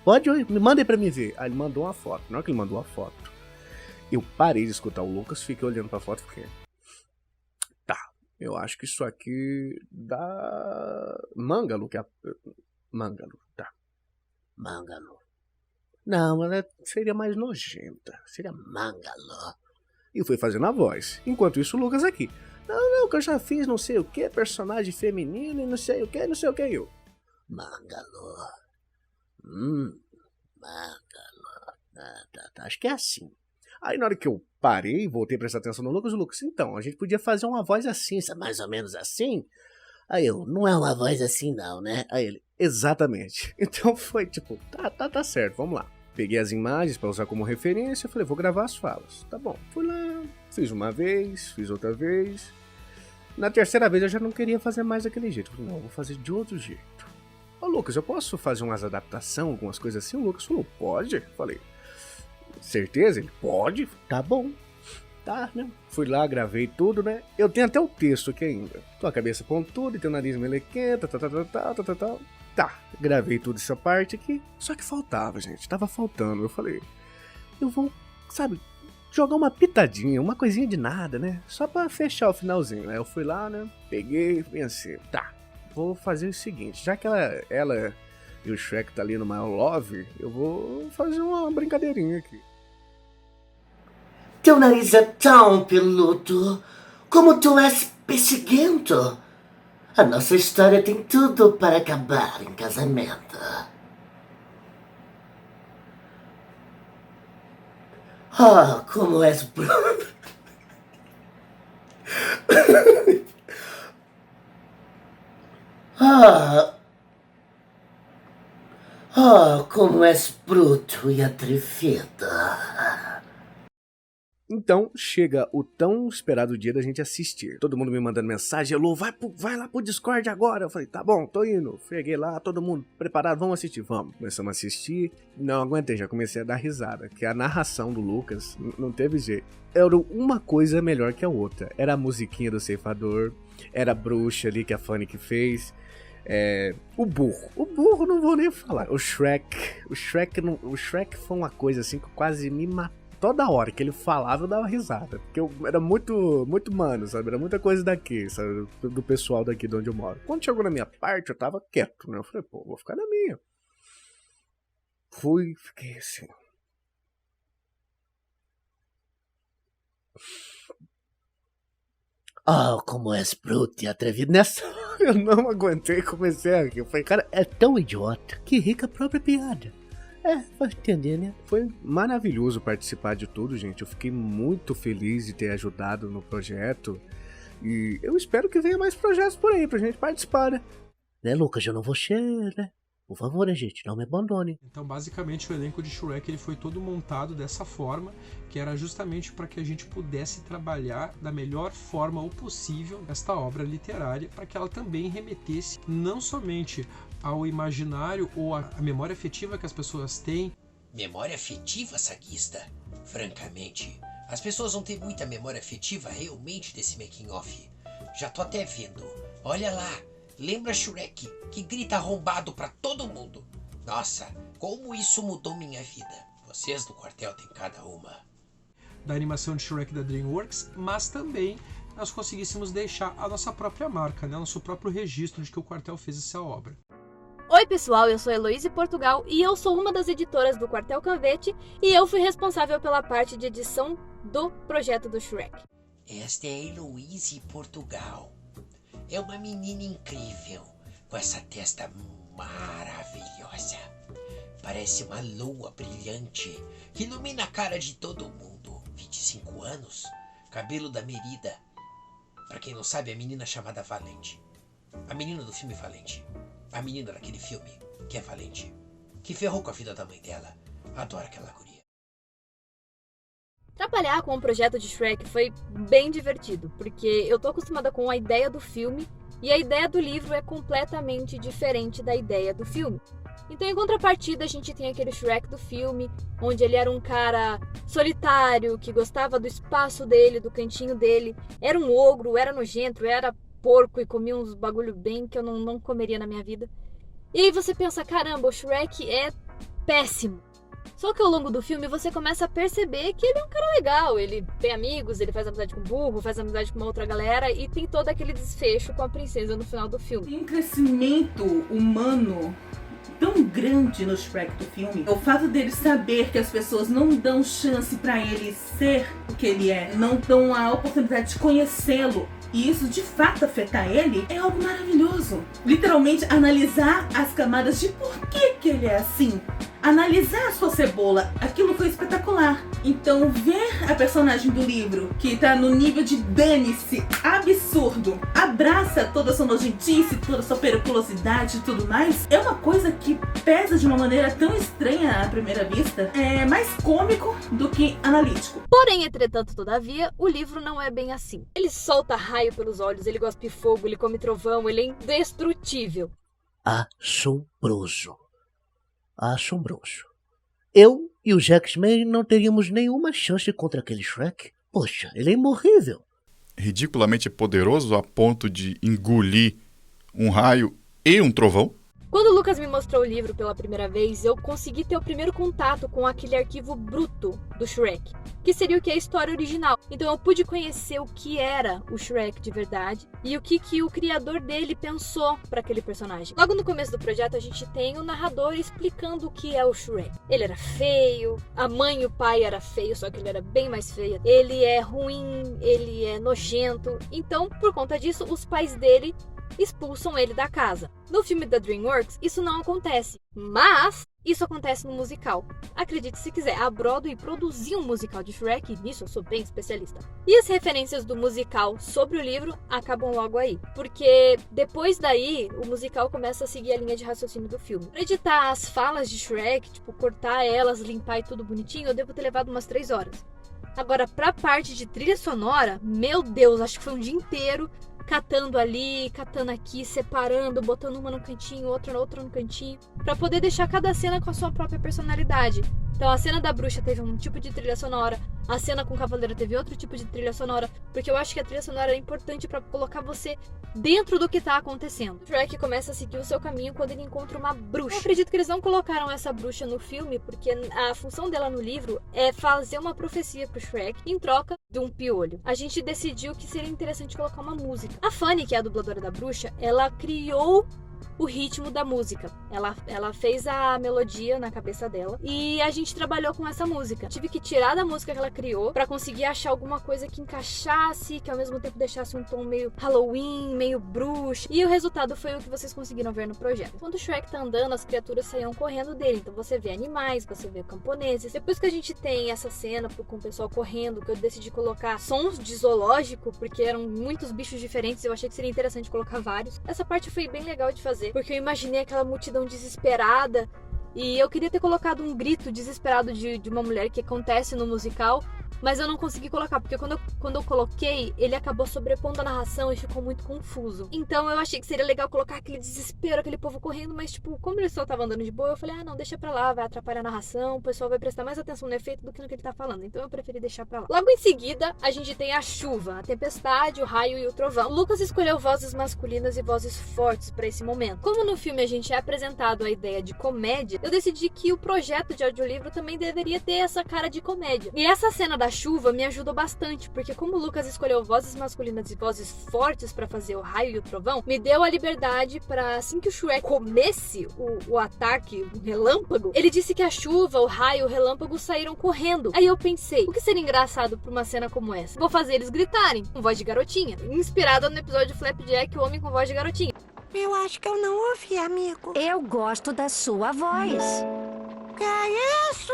Speaker 17: Pode, me manda aí pra mim ver. Aí ele mandou uma foto. Na hora que ele mandou a foto, eu parei de escutar o Lucas, fiquei olhando pra foto e fiquei... Tá, eu acho que isso aqui dá... Mangalo, que é... Mangalo, tá. Mangalo. Não, ela seria mais nojenta. Seria Mangalo. E fui fazendo a voz. Enquanto isso, o Lucas aqui. Não, que eu já fiz não sei o que, personagem feminino e não sei o que, eu. Mangalo. Tá, acho que é assim. Aí na hora que eu parei, voltei a prestar atenção no Lucas, o Lucas, então, a gente podia fazer uma voz assim, sabe, mais ou menos assim? Aí eu, não é uma voz assim não, né? Aí ele, exatamente. Então foi tipo, tá certo, vamos lá. Peguei as imagens pra usar como referência, falei, vou gravar as falas. Tá bom, fui lá, fiz uma vez, fiz outra vez. Na terceira vez eu já não queria fazer mais daquele jeito. Falei, não, vou fazer de outro jeito. Ô Lucas, eu posso fazer umas adaptações, algumas coisas assim? O Lucas falou, pode. Falei, certeza? Ele, pode. Tá bom. Tá, né? Fui lá, gravei tudo, né? Eu tenho até o texto aqui ainda. Tô a cabeça pontuda e tem o nariz melequento, Tá, gravei tudo essa parte aqui. Só que faltava, gente. Tava faltando. Eu falei, eu vou, sabe, jogar uma pitadinha, uma coisinha de nada, né? Só pra fechar o finalzinho. Aí eu fui lá, né? Peguei, pensei, tá. Vou fazer o seguinte, já que ela e o Shrek tá ali no maior love, eu vou fazer uma brincadeirinha aqui.
Speaker 18: Teu nariz é tão peludo, como tu és pessiguento. A nossa história tem tudo para acabar em casamento. Oh, como és bruto. Como és bruto e atrevido.
Speaker 17: Então chega o tão esperado dia da gente assistir. Todo mundo me mandando mensagem, Elô, vai lá pro Discord agora. Eu falei, tá bom, tô indo. Cheguei lá, todo mundo preparado, vamos assistir, vamos. Começamos a assistir, não aguentei, já comecei a dar risada. Que a narração do Lucas não teve jeito. Era uma coisa melhor que a outra. Era a musiquinha do ceifador, era a bruxa ali que a Fanny que fez. O burro não vou nem falar. O Shrek foi uma coisa assim que quase me matou. Toda hora que ele falava eu dava risada, porque eu era muito mano, sabe? Era muita coisa daqui, sabe? Do pessoal daqui de onde eu moro. Quando chegou na minha parte, eu tava quieto, né? Eu falei, pô, vou ficar na minha. Fiquei assim.
Speaker 18: Oh, como és bruto e atrevido. Nessa
Speaker 17: eu não aguentei, comecei a rir. Eu falei, cara,
Speaker 18: é tão idiota que ri com a própria piada. Vai entender, né?
Speaker 17: Foi maravilhoso participar de tudo, gente. Eu fiquei muito feliz de ter ajudado no projeto. E eu espero que venha mais projetos por aí pra gente participar, né?
Speaker 18: Né, Lucas? Eu não vou né? Por favor, gente, não me abandone.
Speaker 3: Então, basicamente, o elenco de Shrek ele foi todo montado dessa forma, que era justamente para que a gente pudesse trabalhar da melhor forma possível esta obra literária, para que ela também remetesse não somente ao imaginário ou à memória afetiva que as pessoas têm.
Speaker 1: Memória afetiva, saguista? Francamente, as pessoas vão ter muita memória afetiva realmente desse making-off. Já tô até vendo. Olha lá, lembra Shrek, que grita arrombado pra todo mundo. Nossa, como isso mudou minha vida. Vocês do quartel têm cada uma.
Speaker 3: Da animação de Shrek da DreamWorks, mas também nós conseguíssemos deixar a nossa própria marca, né? Nosso próprio registro de que o Quartel fez essa obra.
Speaker 19: Oi pessoal, eu sou Heloíse Portugal e eu sou uma das editoras do Quartel Canvete e eu fui responsável pela parte de edição do projeto do Shrek.
Speaker 1: Esta é a Heloíse Portugal. É uma menina incrível, com essa testa maravilhosa. Parece uma lua brilhante que ilumina a cara de todo mundo. 25 anos, cabelo da Merida. Pra quem não sabe, a menina chamada Valente. A menina do filme Valente. A menina daquele filme, que é Valente. Que ferrou com a vida da mãe dela. Adoro aquela guria.
Speaker 19: Trabalhar com o projeto de Shrek foi bem divertido, porque eu tô acostumada com a ideia do filme e a ideia do livro é completamente diferente da ideia do filme. Então, em contrapartida, a gente tem aquele Shrek do filme, onde ele era um cara solitário, que gostava do espaço dele, do cantinho dele, era um ogro, era nojento, era porco e comia uns bagulho bem que eu não comeria na minha vida. E aí você pensa, caramba, o Shrek é péssimo. Só que ao longo do filme você começa a perceber que ele é um cara legal, ele tem amigos, ele faz amizade com o burro, faz amizade com uma outra galera e tem todo aquele desfecho com a princesa no final do filme.
Speaker 12: Tem um crescimento humano tão grande no Shrek do filme. O fato dele saber que as pessoas não dão chance pra ele ser o que ele é, não dão a oportunidade de conhecê-lo, e isso de fato afetar ele, é algo maravilhoso. Literalmente analisar as camadas de por que ele é assim. Analisar a sua cebola, aquilo foi espetacular. Então ver a personagem do livro, que tá no nível de dane-se absurdo, abraça toda a sua nojentice, toda a sua periculosidade e tudo mais, é uma coisa que pesa de uma maneira tão estranha à primeira vista. É mais cômico do que analítico.
Speaker 19: Porém, entretanto, todavia, o livro não é bem assim. Ele solta raio pelos olhos, ele gospe fogo, ele come trovão, ele é indestrutível.
Speaker 17: Assombroso. Assombroso. Eu e o Jacksman não teríamos nenhuma chance contra aquele Shrek. Poxa, ele é imorrível.
Speaker 13: Ridiculamente poderoso a ponto de engolir um raio e um trovão?
Speaker 19: Quando o Lucas me mostrou o livro pela primeira vez, eu consegui ter o primeiro contato com aquele arquivo bruto do Shrek, que seria o que é a história original. Então eu pude conhecer o que era o Shrek de verdade e o que o criador dele pensou para aquele personagem. Logo no começo do projeto a gente tem o narrador explicando o que é o Shrek. Ele era feio, a mãe e o pai era feio, só que ele era bem mais feio. Ele é ruim, ele é nojento. Então, por conta disso, os pais dele expulsam ele da casa. No filme da DreamWorks, isso não acontece, mas isso acontece no musical. Acredite se quiser, a Broadway produziu um musical de Shrek, e nisso eu sou bem especialista. E as referências do musical sobre o livro acabam logo aí, porque depois daí o musical começa a seguir a linha de raciocínio do filme. Pra editar as falas de Shrek, tipo, cortar elas, limpar e tudo bonitinho, eu devo ter levado umas 3 horas. Agora, pra parte de trilha sonora, meu Deus, acho que foi um dia inteiro catando ali, catando aqui, separando, botando uma no cantinho, outra no cantinho, pra poder deixar cada cena com a sua própria personalidade. Então a cena da bruxa teve um tipo de trilha sonora, a cena com o cavaleiro teve outro tipo de trilha sonora, porque eu acho que a trilha sonora é importante pra colocar você dentro do que tá acontecendo. O Shrek começa a seguir o seu caminho quando ele encontra uma bruxa. Eu acredito que eles não colocaram essa bruxa no filme, porque a função dela no livro é fazer uma profecia pro Shrek em troca de um piolho. A gente decidiu que seria interessante colocar uma música. A Fanny, que é a dubladora da bruxa, ela criou o ritmo da música. Ela fez a melodia na cabeça dela e a gente trabalhou com essa música. Tive que tirar da música que ela criou pra conseguir achar alguma coisa que encaixasse, que ao mesmo tempo deixasse um tom meio Halloween, meio bruxa. E o resultado foi o que vocês conseguiram ver no projeto. Quando o Shrek tá andando, as criaturas saíam correndo dele. Então você vê animais, você vê camponeses. Depois que a gente tem essa cena com o pessoal correndo, que eu decidi colocar sons de zoológico, porque eram muitos bichos diferentes, eu achei que seria interessante colocar vários. Essa parte foi bem legal de fazer, porque eu imaginei aquela multidão desesperada e eu queria ter colocado um grito desesperado de uma mulher que acontece no musical, mas eu não consegui colocar, porque quando eu coloquei, ele acabou sobrepondo a narração e ficou muito confuso. Então eu achei que seria legal colocar aquele desespero, aquele povo correndo, mas tipo, como ele só tava andando de boa, eu falei, não, deixa pra lá, vai atrapalhar a narração, o pessoal vai prestar mais atenção no efeito do que no que ele tá falando, então eu preferi deixar pra lá. Logo em seguida, a gente tem a chuva, a tempestade, o raio e o trovão. O Lucas escolheu vozes masculinas e vozes fortes pra esse momento. Como no filme a gente é apresentado a ideia de comédia, eu decidi que o projeto de audiolivro também deveria ter essa cara de comédia. E essa cena da da chuva me ajudou bastante, porque como o Lucas escolheu vozes masculinas e vozes fortes pra fazer o raio e o trovão, me deu a liberdade pra, assim que o Shrek comesse o ataque, o relâmpago, ele disse que a chuva, o raio, o relâmpago saíram correndo. Aí eu pensei, o que seria engraçado pra uma cena como essa? Vou fazer eles gritarem, com voz de garotinha, inspirada no episódio Flapjack, o homem com voz de garotinha.
Speaker 20: Eu acho que eu não ouvi, amigo. Eu gosto da sua voz. Que é isso?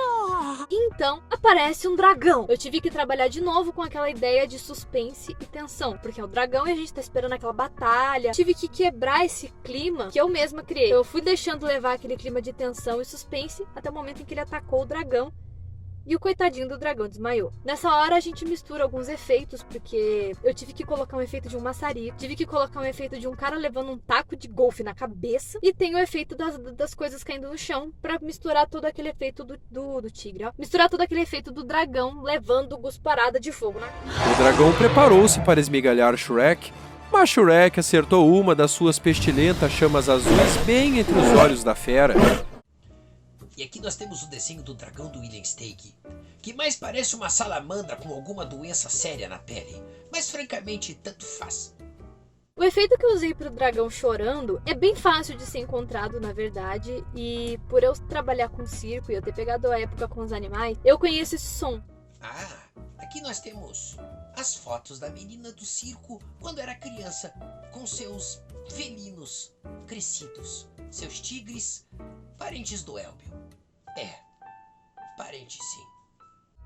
Speaker 19: Então, aparece um dragão. Eu tive que trabalhar de novo com aquela ideia de suspense e tensão, porque é o dragão e a gente tá esperando aquela batalha. Tive que quebrar esse clima que eu mesma criei. Eu fui deixando levar aquele clima de tensão e suspense até o momento em que ele atacou o dragão. E o coitadinho do dragão desmaiou. Nessa hora a gente mistura alguns efeitos, porque eu tive que colocar um efeito de um maçarico, tive que colocar um efeito de um cara levando um taco de golfe na cabeça, e tem o efeito das coisas caindo no chão, pra misturar todo aquele efeito do tigre, ó. Misturar todo aquele efeito do dragão levando gusparada de fogo na...
Speaker 7: O dragão preparou-se para esmigalhar Shrek, mas Shrek acertou uma das suas pestilentas chamas azuis bem entre os olhos da fera.
Speaker 1: E aqui nós temos o desenho do dragão do William Steig, que mais parece uma salamandra com alguma doença séria na pele, mas francamente tanto faz.
Speaker 19: O efeito que eu usei pro dragão chorando é bem fácil de ser encontrado, na verdade, e por eu trabalhar com circo e eu ter pegado a época com os animais, eu conheço esse som.
Speaker 1: Ah, aqui nós temos as fotos da menina do circo quando era criança, com seus felinos crescidos, seus tigres, parentes do Elbio. Parente sim.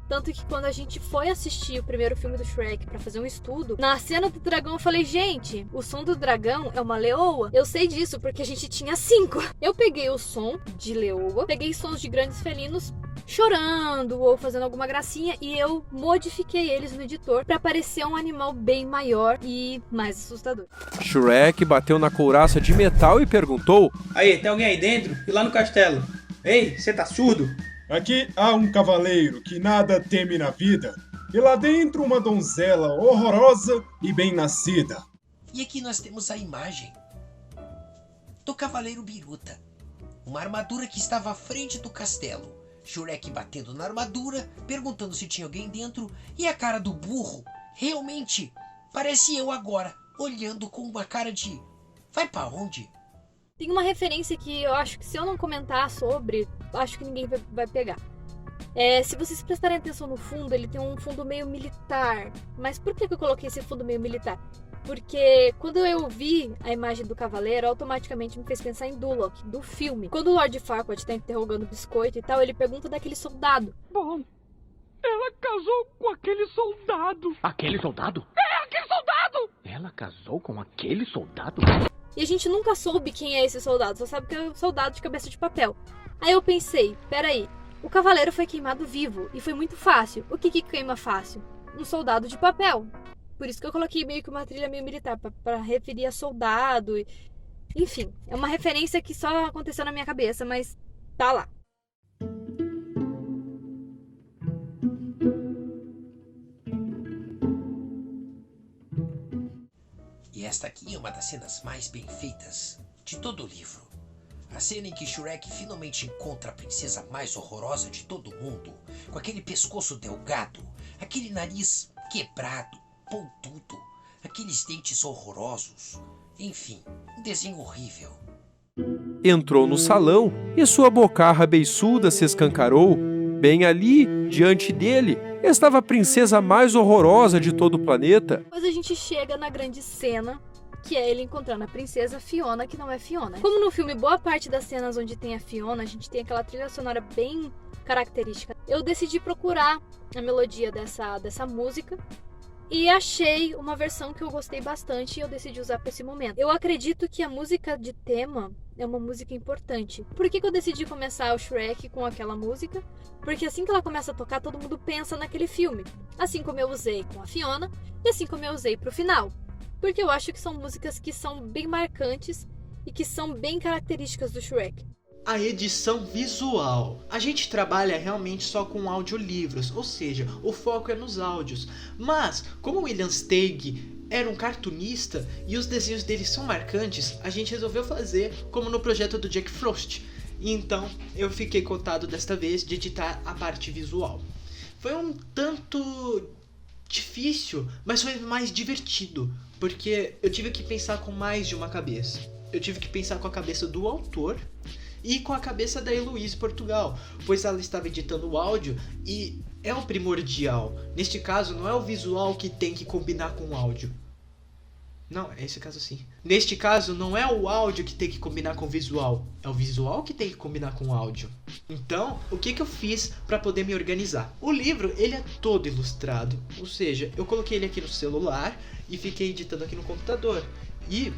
Speaker 19: Tanto que quando a gente foi assistir o primeiro filme do Shrek pra fazer um estudo, na cena do dragão eu falei, gente, o som do dragão é uma leoa. Eu sei disso porque a gente tinha 5. Eu peguei o som de leoa, peguei sons de grandes felinos chorando ou fazendo alguma gracinha e eu modifiquei eles no editor pra parecer um animal bem maior e mais assustador.
Speaker 7: Shrek bateu na couraça de metal e perguntou:
Speaker 11: Aí, tem alguém aí dentro? E lá no castelo? Ei, você tá surdo?
Speaker 15: Aqui há um cavaleiro que nada teme na vida, e lá dentro uma donzela horrorosa e bem-nascida.
Speaker 1: E aqui nós temos a imagem do Cavaleiro Biruta, uma armadura que estava à frente do castelo. Shrek batendo na armadura, perguntando se tinha alguém dentro, e a cara do burro, realmente, parece eu agora, olhando com uma cara de... vai pra onde?
Speaker 19: Tem uma referência que eu acho que se eu não comentar sobre, acho que ninguém vai pegar. Se vocês prestarem atenção no fundo, ele tem um fundo meio militar. Mas por que eu coloquei esse fundo meio militar? Porque quando eu vi a imagem do cavaleiro, automaticamente me fez pensar em Duloc, do filme. Quando o Lord Farquaad tá interrogando o biscoito e tal, ele pergunta daquele soldado.
Speaker 9: Bom, ela casou com aquele soldado.
Speaker 8: Aquele soldado?
Speaker 9: É, aquele soldado!
Speaker 8: Ela casou com aquele soldado?
Speaker 19: E a gente nunca soube quem é esse soldado, só sabe que é um soldado de cabeça de papel. Aí eu pensei, peraí, o cavaleiro foi queimado vivo e foi muito fácil. O que queima fácil? Um soldado de papel. Por isso que eu coloquei meio que uma trilha meio militar, pra referir a soldado. Enfim, é uma referência que só aconteceu na minha cabeça, mas tá lá.
Speaker 1: E esta aqui é uma das cenas mais bem feitas de todo o livro. A cena em que Shrek finalmente encontra a princesa mais horrorosa de todo o mundo, com aquele pescoço delgado, aquele nariz quebrado, pontudo, aqueles dentes horrorosos, enfim, um desenho horrível.
Speaker 7: Entrou no salão e sua bocarra beiçuda se escancarou. Bem ali, diante dele, estava a princesa mais horrorosa de todo o planeta.
Speaker 19: Depois a gente chega na grande cena, que é ele encontrando a princesa Fiona, que não é Fiona. Como no filme, boa parte das cenas onde tem a Fiona, a gente tem aquela trilha sonora bem característica. Eu decidi procurar a melodia dessa música e achei uma versão que eu gostei bastante e eu decidi usar para esse momento. Eu acredito que a música de tema é uma música importante. Por que eu decidi começar o Shrek com aquela música? Porque assim que ela começa a tocar, todo mundo pensa naquele filme. Assim como eu usei com a Fiona e assim como eu usei pro final. Porque eu acho que são músicas que são bem marcantes e que são bem características do Shrek.
Speaker 6: A edição visual. A gente trabalha realmente só com audiolivros, ou seja, o foco é nos áudios. Mas, como o William Steig era um cartunista e os desenhos dele são marcantes, a gente resolveu fazer como no projeto do Jack Frost. E então, eu fiquei contado desta vez de editar a parte visual. Foi um tanto difícil, mas foi mais divertido, porque eu tive que pensar com mais de uma cabeça. Eu tive que pensar com a cabeça do autor e com a cabeça da Heloise Portugal, pois ela estava editando o áudio e é o primordial. Neste caso, não é o visual que tem que combinar com o áudio. Não, é esse caso sim. Neste caso, não é o áudio que tem que combinar com o visual, é o visual que tem que combinar com o áudio. Então, o que eu fiz para poder me organizar? O livro, ele é todo ilustrado, ou seja, eu coloquei ele aqui no celular e fiquei editando aqui no computador. E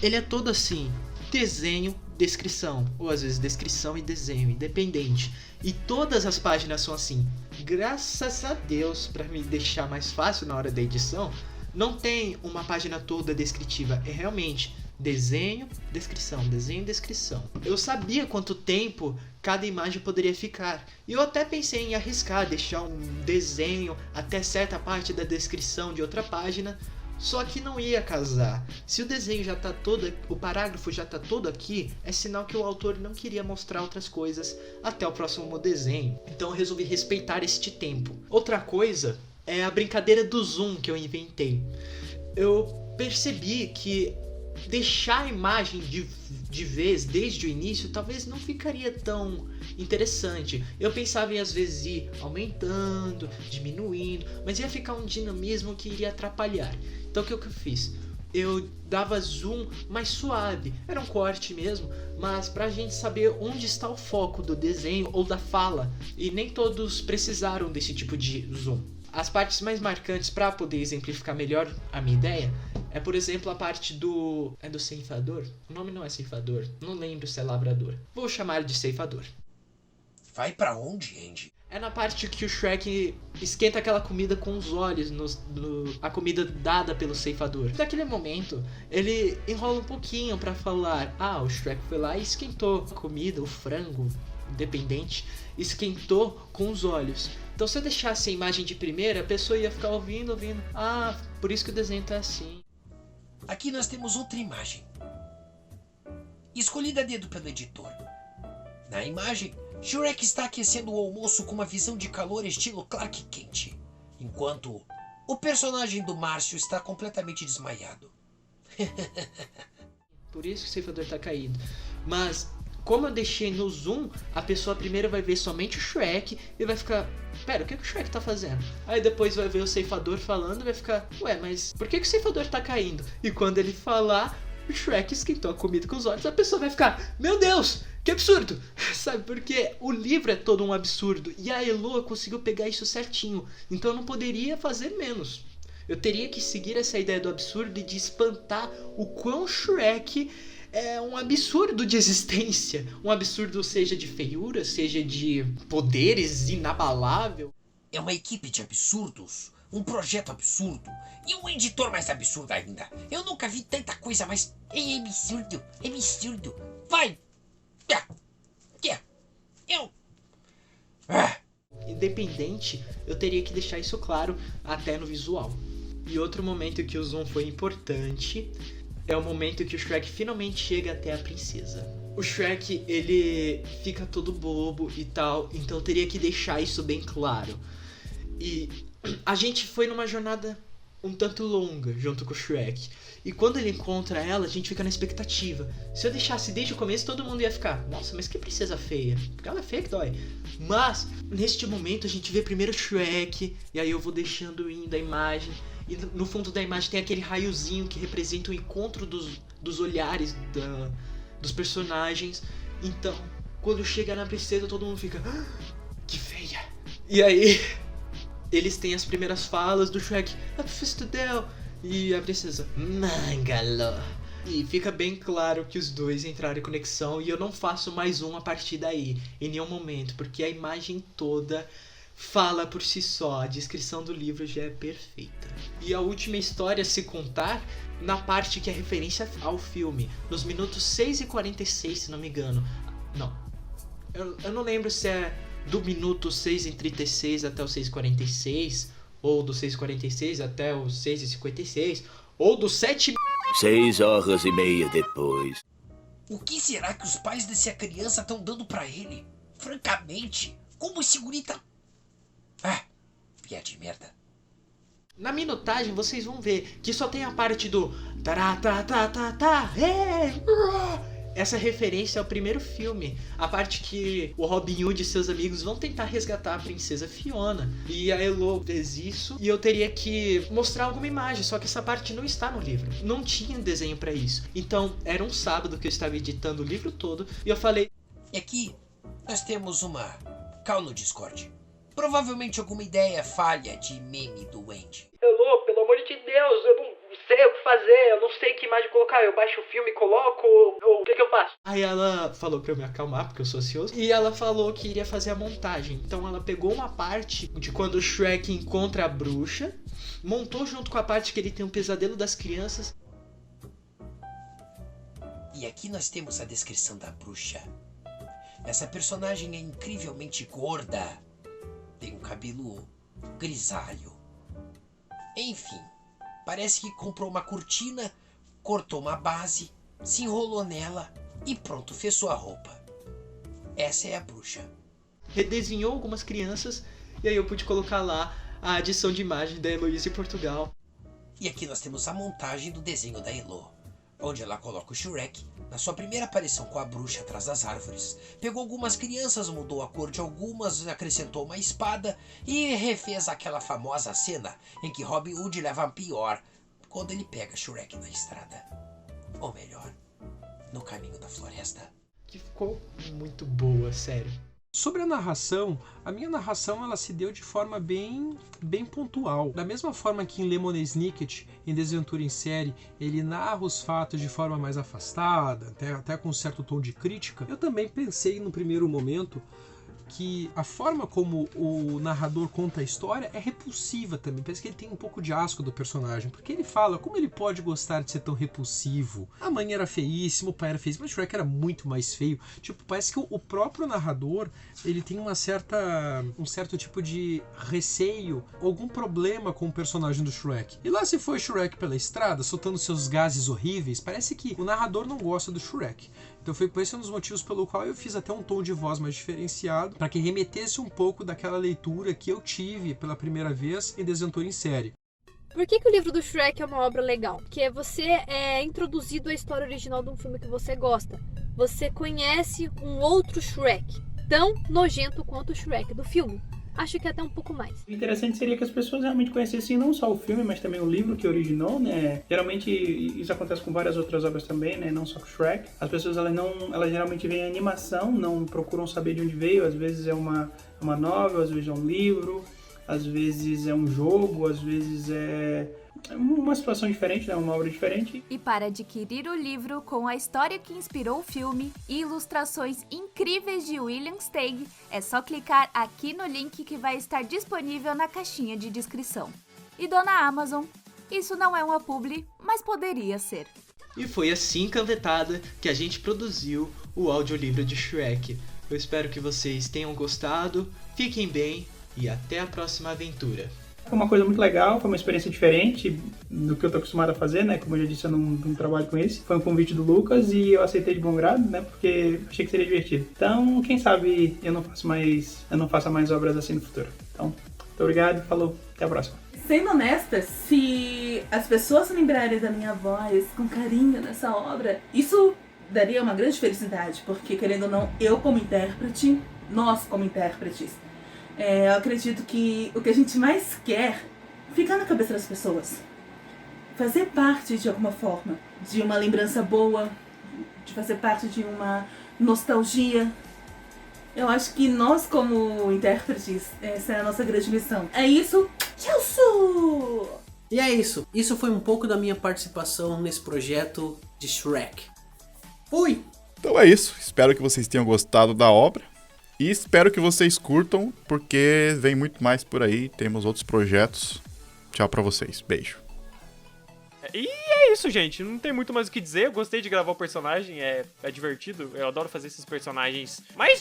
Speaker 6: ele é todo assim, desenho, descrição, ou às vezes descrição e desenho, independente. E todas as páginas são assim. Graças a Deus, para me deixar mais fácil na hora da edição, não tem uma página toda descritiva, é realmente desenho, descrição, desenho, descrição. Eu sabia quanto tempo cada imagem poderia ficar. E eu até pensei em arriscar, deixar um desenho até certa parte da descrição de outra página, só que não ia casar. Se o desenho já tá todo, o parágrafo já tá todo aqui, é sinal que o autor não queria mostrar outras coisas até o próximo desenho. Então eu resolvi respeitar este tempo. Outra coisa é a brincadeira do zoom que eu inventei. Eu percebi que deixar a imagem de vez desde o início talvez não ficaria tão interessante. Eu pensava em às vezes ir aumentando, diminuindo, mas ia ficar um dinamismo que iria atrapalhar. Então o que eu fiz? Eu dava zoom mais suave, era um corte mesmo, mas pra gente saber onde está o foco do desenho ou da fala, e nem todos precisaram desse tipo de zoom. As partes mais marcantes para poder exemplificar melhor a minha ideia é, por exemplo, a parte do... É do ceifador? O nome não é ceifador, não lembro se é lavrador. Vou chamar de ceifador.
Speaker 1: Vai pra onde, Andy?
Speaker 6: É na parte que o Shrek esquenta aquela comida com os olhos, a comida dada pelo ceifador. Naquele momento, ele enrola um pouquinho pra falar: ah, o Shrek foi lá e esquentou a comida, o frango, independente, esquentou com os olhos. Então se eu deixasse a imagem de primeira, a pessoa ia ficar ouvindo. Ah, por isso que o desenho tá assim.
Speaker 1: Aqui nós temos outra imagem, escolhida a dedo pelo editor. Na imagem, Shrek está aquecendo o almoço com uma visão de calor estilo Clark Kent, enquanto o personagem do Márcio está completamente desmaiado.
Speaker 6: Por isso que o ceifador tá caído. Mas como eu deixei no zoom, a pessoa primeiro vai ver somente o Shrek e vai ficar: pera, o que o Shrek tá fazendo? Aí depois vai ver o ceifador falando e vai ficar: ué, mas por que o ceifador tá caindo? E quando ele falar, o Shrek esquentou a comida com os olhos, a pessoa vai ficar: meu Deus, que absurdo! Sabe, porque o livro é todo um absurdo e a Elo conseguiu pegar isso certinho, então eu não poderia fazer menos. Eu teria que seguir essa ideia do absurdo e de espantar o quão Shrek é um absurdo de existência. Um absurdo seja de feiura, seja de poderes inabalável.
Speaker 1: É uma equipe de absurdos, um projeto absurdo e um editor mais absurdo ainda. Eu nunca vi tanta coisa, mas é absurdo, é absurdo. Vai!
Speaker 6: Independente, eu teria que deixar isso claro até no visual. E outro momento que o zoom foi importante é o momento que o Shrek finalmente chega até a princesa. O Shrek, ele fica todo bobo e tal, então eu teria que deixar isso bem claro. E a gente foi numa jornada um tanto longa junto com o Shrek. E quando ele encontra ela, a gente fica na expectativa. Se eu deixasse desde o começo, todo mundo ia ficar: nossa, mas que princesa feia. Porque ela é feia que dói. Mas, neste momento, a gente vê primeiro o Shrek, e aí eu vou deixando indo a imagem. E no fundo da imagem tem aquele raiozinho que representa o encontro dos olhares dos personagens. Então, quando chega na princesa, todo mundo fica: ah, que feia. E aí, eles têm as primeiras falas do Shrek: Apfistudel. E a princesa: Mangalo. E fica bem claro que os dois entraram em conexão. E eu não faço mais um a partir daí, em nenhum momento, porque a imagem toda fala por si só, a descrição do livro já é perfeita. E a última história a se contar na parte que é referência ao filme, nos minutos 6 e 46, se não me engano. Não, eu não lembro se é do minuto 6 e 36 até o 6 e 46, ou do 6 e 46 até o 6 e 56, ou do 7
Speaker 21: 6 horas e meia depois.
Speaker 1: O que será que os pais dessa criança estão dando pra ele? Francamente, como esse guri tá... piada de merda.
Speaker 6: Na minutagem vocês vão ver que só tem a parte do tará, hey! Essa referência ao primeiro filme, a parte que o Robin Hood e seus amigos vão tentar resgatar a princesa Fiona. E a Elo fez isso e eu teria que mostrar alguma imagem, só que essa parte não está no livro. Não tinha desenho pra isso. Então era um sábado que eu estava editando o livro todo e eu falei...
Speaker 1: E aqui nós temos uma call no Discord. Provavelmente alguma ideia falha de meme do Wendy.
Speaker 6: Elo, pelo amor de Deus, eu não sei o que fazer, eu não sei que imagem colocar, eu baixo o filme e coloco, ou o que eu faço? Aí ela falou pra eu me acalmar, porque eu sou ansioso, e ela falou que iria fazer a montagem. Então ela pegou uma parte de quando o Shrek encontra a bruxa, montou junto com a parte que ele tem um pesadelo das crianças.
Speaker 1: E aqui nós temos a descrição da bruxa. Essa personagem é incrivelmente gorda, tem um cabelo grisalho. Enfim, parece que comprou uma cortina, cortou uma base, se enrolou nela e pronto, fez sua roupa. Essa é a bruxa.
Speaker 6: Redesenhou algumas crianças e aí eu pude colocar lá a adição de imagem da Heloísa em Portugal.
Speaker 1: E aqui nós temos a montagem do desenho da Elo, onde ela coloca o Shrek na sua primeira aparição com a bruxa atrás das árvores. Pegou algumas crianças, mudou a cor de algumas, acrescentou uma espada e refez aquela famosa cena em que Robin Hood leva a pior quando ele pega Shrek na estrada. Ou melhor, no caminho da floresta.
Speaker 6: Que ficou muito boa, sério.
Speaker 3: Sobre a narração, a minha narração ela se deu de forma bem pontual. Da mesma forma que em Lemony Snicket, em Desventura em Série, ele narra os fatos de forma mais afastada, até com um certo tom de crítica, eu também pensei no primeiro momento que a forma como o narrador conta a história é repulsiva também. Parece que ele tem um pouco de asco do personagem, porque ele fala como ele pode gostar de ser tão repulsivo. A mãe era feíssima, o pai era feíssimo, mas o Shrek era muito mais feio. Tipo, parece que o próprio narrador, ele tem um certo tipo de receio, algum problema com o personagem do Shrek. E lá se foi Shrek pela estrada, soltando seus gases horríveis, parece que o narrador não gosta do Shrek. Então foi esse um dos motivos pelo qual eu fiz até um tom de voz mais diferenciado, para que remetesse um pouco daquela leitura que eu tive pela primeira vez em Desventura em Série.
Speaker 19: Por que o livro do Shrek é uma obra legal? Porque você é introduzido à história original de um filme que você gosta. Você conhece um outro Shrek, tão nojento quanto o Shrek do filme. Acho que até um pouco mais.
Speaker 11: O interessante seria que as pessoas realmente conhecessem não só o filme, mas também o livro que originou, né? Geralmente isso acontece com várias outras obras também, né? Não só com Shrek. As pessoas elas geralmente veem a animação, não procuram saber de onde veio. Às vezes é uma novel, às vezes é um livro, às vezes é um jogo, às vezes é uma situação diferente, né? Uma obra diferente.
Speaker 5: E para adquirir o livro com a história que inspirou o filme e ilustrações incríveis de William Steig, é só clicar aqui no link que vai estar disponível na caixinha de descrição. E dona Amazon, isso não é uma publi, mas poderia ser.
Speaker 6: E foi assim, canvetada, que a gente produziu o audiolivro de Shrek. Eu espero que vocês tenham gostado, fiquem bem e até a próxima aventura.
Speaker 11: Foi uma coisa muito legal, foi uma experiência diferente do que eu tô acostumado a fazer, né? Como eu já disse, eu não trabalho com esse. Foi um convite do Lucas e eu aceitei de bom grado, né? Porque achei que seria divertido. Então, quem sabe eu não faça mais obras assim no futuro. Então, muito obrigado, falou, até a próxima.
Speaker 12: Sendo honesta, se as pessoas lembrarem da minha voz com carinho nessa obra, isso daria uma grande felicidade, porque querendo ou não, eu como intérprete, nós como intérpretes, eu acredito que o que a gente mais quer ficar na cabeça das pessoas. Fazer parte de alguma forma, de uma lembrança boa, de fazer parte de uma nostalgia. Eu acho que nós como intérpretes, essa é a nossa grande missão. É isso, tchau!
Speaker 16: E é isso. Isso foi um pouco da minha participação nesse projeto de Shrek. Fui!
Speaker 13: Então é isso. Espero que vocês tenham gostado da obra. E espero que vocês curtam, porque vem muito mais por aí. Temos outros projetos. Tchau pra vocês. Beijo.
Speaker 4: E é isso, gente. Não tem muito mais o que dizer. Eu gostei de gravar o personagem. É divertido. Eu adoro fazer esses personagens mais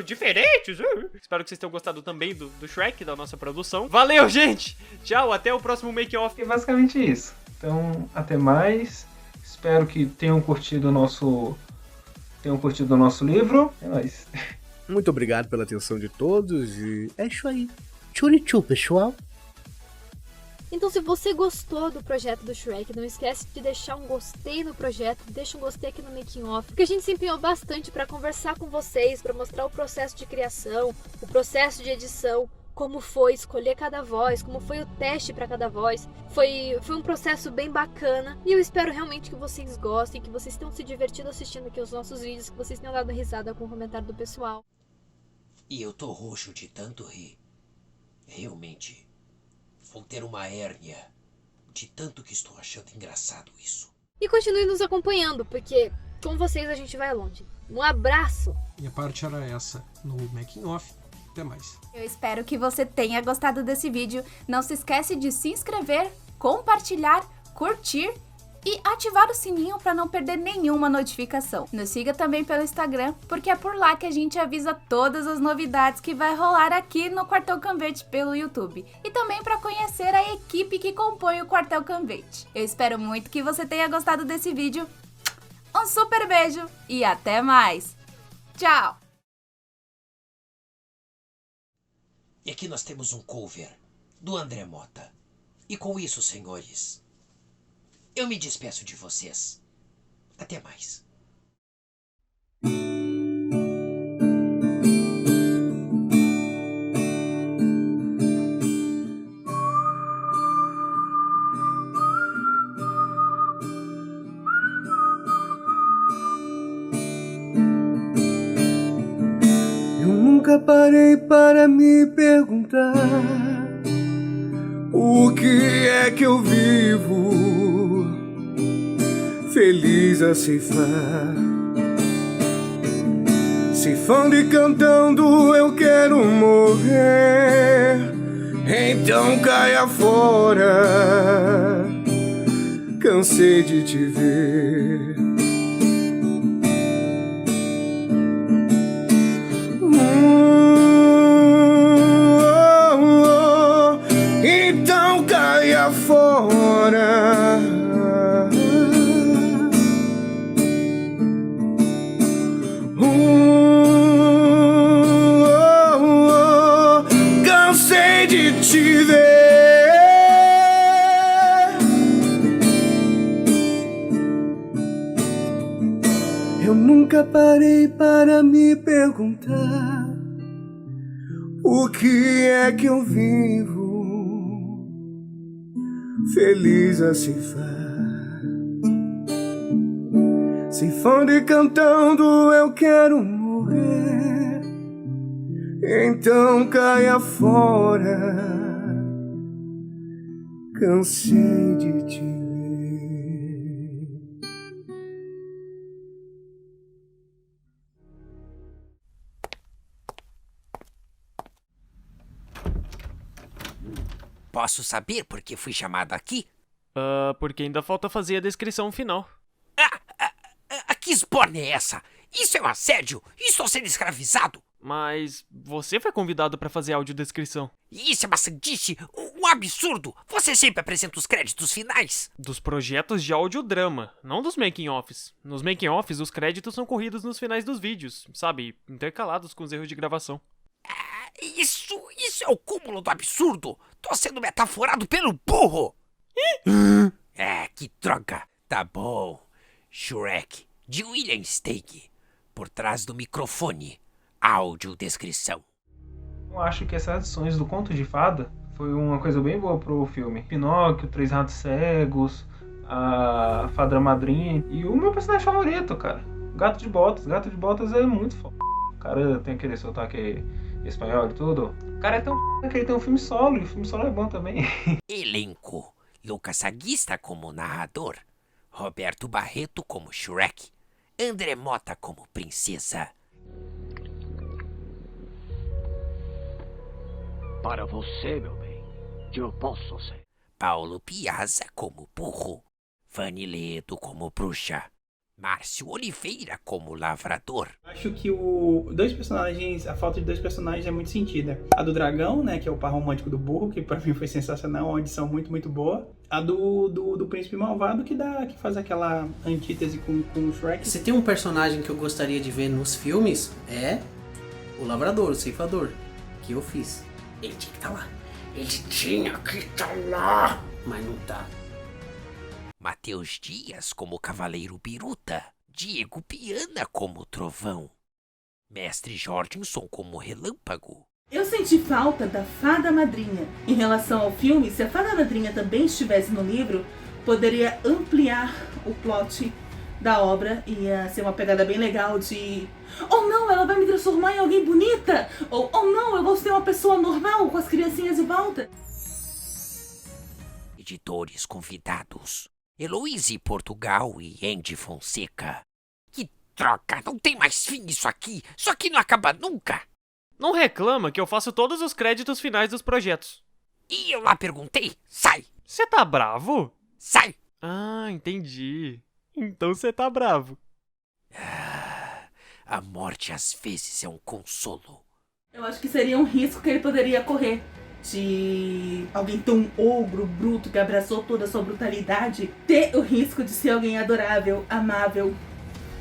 Speaker 4: diferentes. Espero que vocês tenham gostado também do Shrek, da nossa produção. Valeu, gente! Tchau, até o próximo make-off.
Speaker 14: É basicamente isso. Então, até mais. Espero que tenham curtido o nosso livro. É nóis.
Speaker 17: Muito obrigado pela atenção de todos e é isso aí. Churichu, pessoal.
Speaker 19: Então, se você gostou do projeto do Shrek, não esquece de deixar um gostei no projeto, deixa um gostei aqui no Making Off, porque a gente se empenhou bastante para conversar com vocês, para mostrar o processo de criação, o processo de edição, como foi escolher cada voz, como foi o teste para cada voz. Foi um processo bem bacana e eu espero realmente que vocês gostem, que vocês tenham se divertido assistindo aqui os nossos vídeos, que vocês tenham dado risada com o comentário do pessoal.
Speaker 1: E eu tô roxo de tanto rir. Realmente. Vou ter uma hérnia de tanto que estou achando engraçado isso.
Speaker 19: E continue nos acompanhando, porque com vocês a gente vai longe. Um abraço!
Speaker 3: Minha parte era essa no Making Off. Até mais.
Speaker 5: Eu espero que você tenha gostado desse vídeo. Não se esquece de se inscrever, compartilhar, curtir e ativar o sininho para não perder nenhuma notificação. Nos siga também pelo Instagram, porque é por lá que a gente avisa todas as novidades que vai rolar aqui no Quartel Canvete pelo YouTube. E também para conhecer a equipe que compõe o Quartel Canvete. Eu espero muito que você tenha gostado desse vídeo. Um super beijo e até mais. Tchau!
Speaker 1: E aqui nós temos um cover do André Mota. E com isso, senhores, eu me despeço de vocês. Até mais.
Speaker 2: Eu nunca parei para me perguntar o que é que eu vivo, feliz a ceifar. Ceifando e cantando eu quero morrer, então caia fora, cansei de te ver. Então caia fora, cansei de te ver. Eu nunca parei para me perguntar o que é que eu vivo, feliz a ceifar. Ceifando e cantando eu quero morrer, então caia fora, cansei de te ver.
Speaker 1: Posso saber por que fui chamado aqui?
Speaker 4: Porque ainda falta fazer a descrição final.
Speaker 1: Que esborne é essa? Isso é um assédio! Estou sendo escravizado!
Speaker 4: Mas você foi convidado para fazer audiodescrição.
Speaker 1: Isso é uma sandice! Um absurdo! Você sempre apresenta os créditos finais!
Speaker 4: Dos projetos de audiodrama, não dos making-offs. Nos making-offs, os créditos são corridos nos finais dos vídeos, sabe? Intercalados com os erros de gravação.
Speaker 1: Isso é o cúmulo do absurdo! Tô sendo metaforado pelo burro! Que droga! Tá bom. Shrek, de William Steig. Por trás do microfone. Audiodescrição.
Speaker 14: Eu acho que essas adições do Conto de Fada foi uma coisa bem boa pro filme. Pinóquio, Três Ratos Cegos, a Fada Madrinha e o meu personagem favorito, cara. Gato de Botas. Gato de Botas é muito foda. O cara tem aquele sotaque espanhol e tudo. O cara é tão foda que ele tem um filme solo, e o filme solo é bom também.
Speaker 1: Elenco. Lucas Saguista como narrador. Roberto Barreto como Shrek. André Mota como princesa.
Speaker 8: Para você, meu bem, eu posso ser.
Speaker 1: Paulo Piazza como burro. Fanny Ledo como bruxa. Márcio Oliveira como lavrador.
Speaker 11: Acho que a falta de dois personagens é muito sentida. A do dragão, né, que é o par romântico do burro, que pra mim foi sensacional, uma audição muito, muito boa. A do príncipe malvado, que faz aquela antítese com o Shrek.
Speaker 16: Se tem um personagem que eu gostaria de ver nos filmes, é o lavrador, o ceifador, que eu fiz. Ele tinha que estar lá.
Speaker 1: Ele tinha que estar lá.
Speaker 16: Mas não tá.
Speaker 1: Matheus Dias como Cavaleiro Biruta. Diego Piana como Trovão. Mestre Jorgenson como Relâmpago.
Speaker 12: Eu senti falta da Fada Madrinha. Em relação ao filme, se a Fada Madrinha também estivesse no livro, poderia ampliar o plot da obra. Ia ser uma pegada bem legal de... Oh não, ela vai me transformar em alguém bonita! Ou oh não, eu vou ser uma pessoa normal com as criancinhas de volta.
Speaker 1: Editores convidados: Heloíse Portugal e Andy Fonseca. Que troca, não tem mais fim isso aqui. Isso aqui não acaba nunca.
Speaker 4: Não reclama que eu faço todos os créditos finais dos projetos.
Speaker 1: E eu lá perguntei, sai.
Speaker 4: Você tá bravo?
Speaker 1: Sai.
Speaker 4: Ah, entendi. Então você tá bravo.
Speaker 1: A morte às vezes é um consolo.
Speaker 12: Eu acho que seria um risco que ele poderia correr. De alguém tão ogro, bruto, que abraçou toda a sua brutalidade, ter o risco de ser alguém adorável, amável.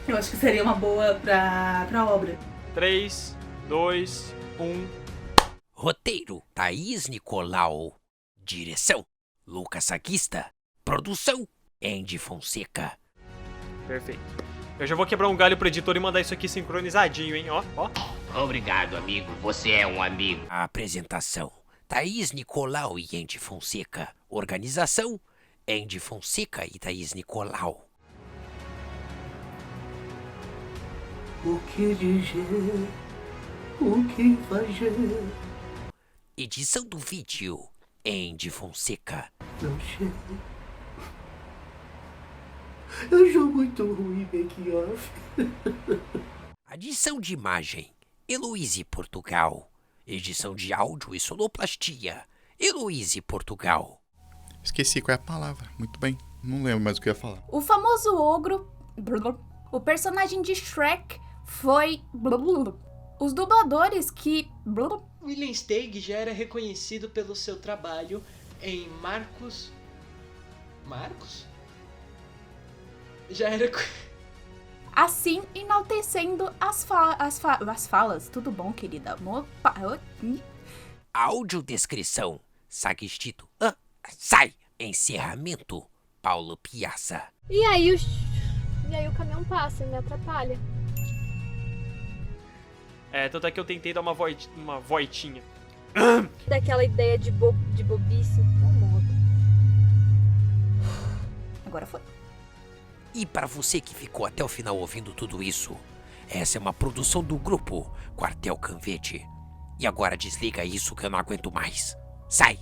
Speaker 12: Eu acho que seria uma boa pra obra.
Speaker 4: 3, 2, 1.
Speaker 1: Roteiro: Thaís Nicolau. Direção: Lucas Saguista. Produção: Andy Fonseca.
Speaker 4: Perfeito. Eu já vou quebrar um galho pro editor e mandar isso aqui sincronizadinho, hein? Ó, ó.
Speaker 1: Obrigado, amigo. Você é um amigo. A apresentação: Thaís Nicolau e Andy Fonseca. Organização: Andy Fonseca e Thaís Nicolau.
Speaker 18: O que dizer? O que fazer?
Speaker 1: Edição do vídeo: Andy Fonseca.
Speaker 18: Não sei. Eu sou muito ruim, make-off.
Speaker 1: Adição de imagem: Heloíse Portugal. Edição de áudio e sonoplastia: Heloíse Portugal.
Speaker 13: Esqueci qual é a palavra. Muito bem. Não lembro mais o que eu ia falar.
Speaker 5: O famoso ogro... O personagem de Shrek foi... Os dubladores que...
Speaker 6: William Steig já era reconhecido pelo seu trabalho em Marcos? Já era...
Speaker 5: Assim, enaltecendo as falas. Tudo bom, querida?
Speaker 1: Audiodescrição: Sagistito. Sai! Encerramento: Paulo Piazza.
Speaker 19: E aí o caminhão passa e me atrapalha.
Speaker 4: Tanto é que eu tentei dar uma voitinha.
Speaker 19: Daquela ideia de bobice.
Speaker 5: Agora foi.
Speaker 1: E para você que ficou até o final ouvindo tudo isso, essa é uma produção do grupo Quartel Canvete. E agora desliga isso que eu não aguento mais. Sai!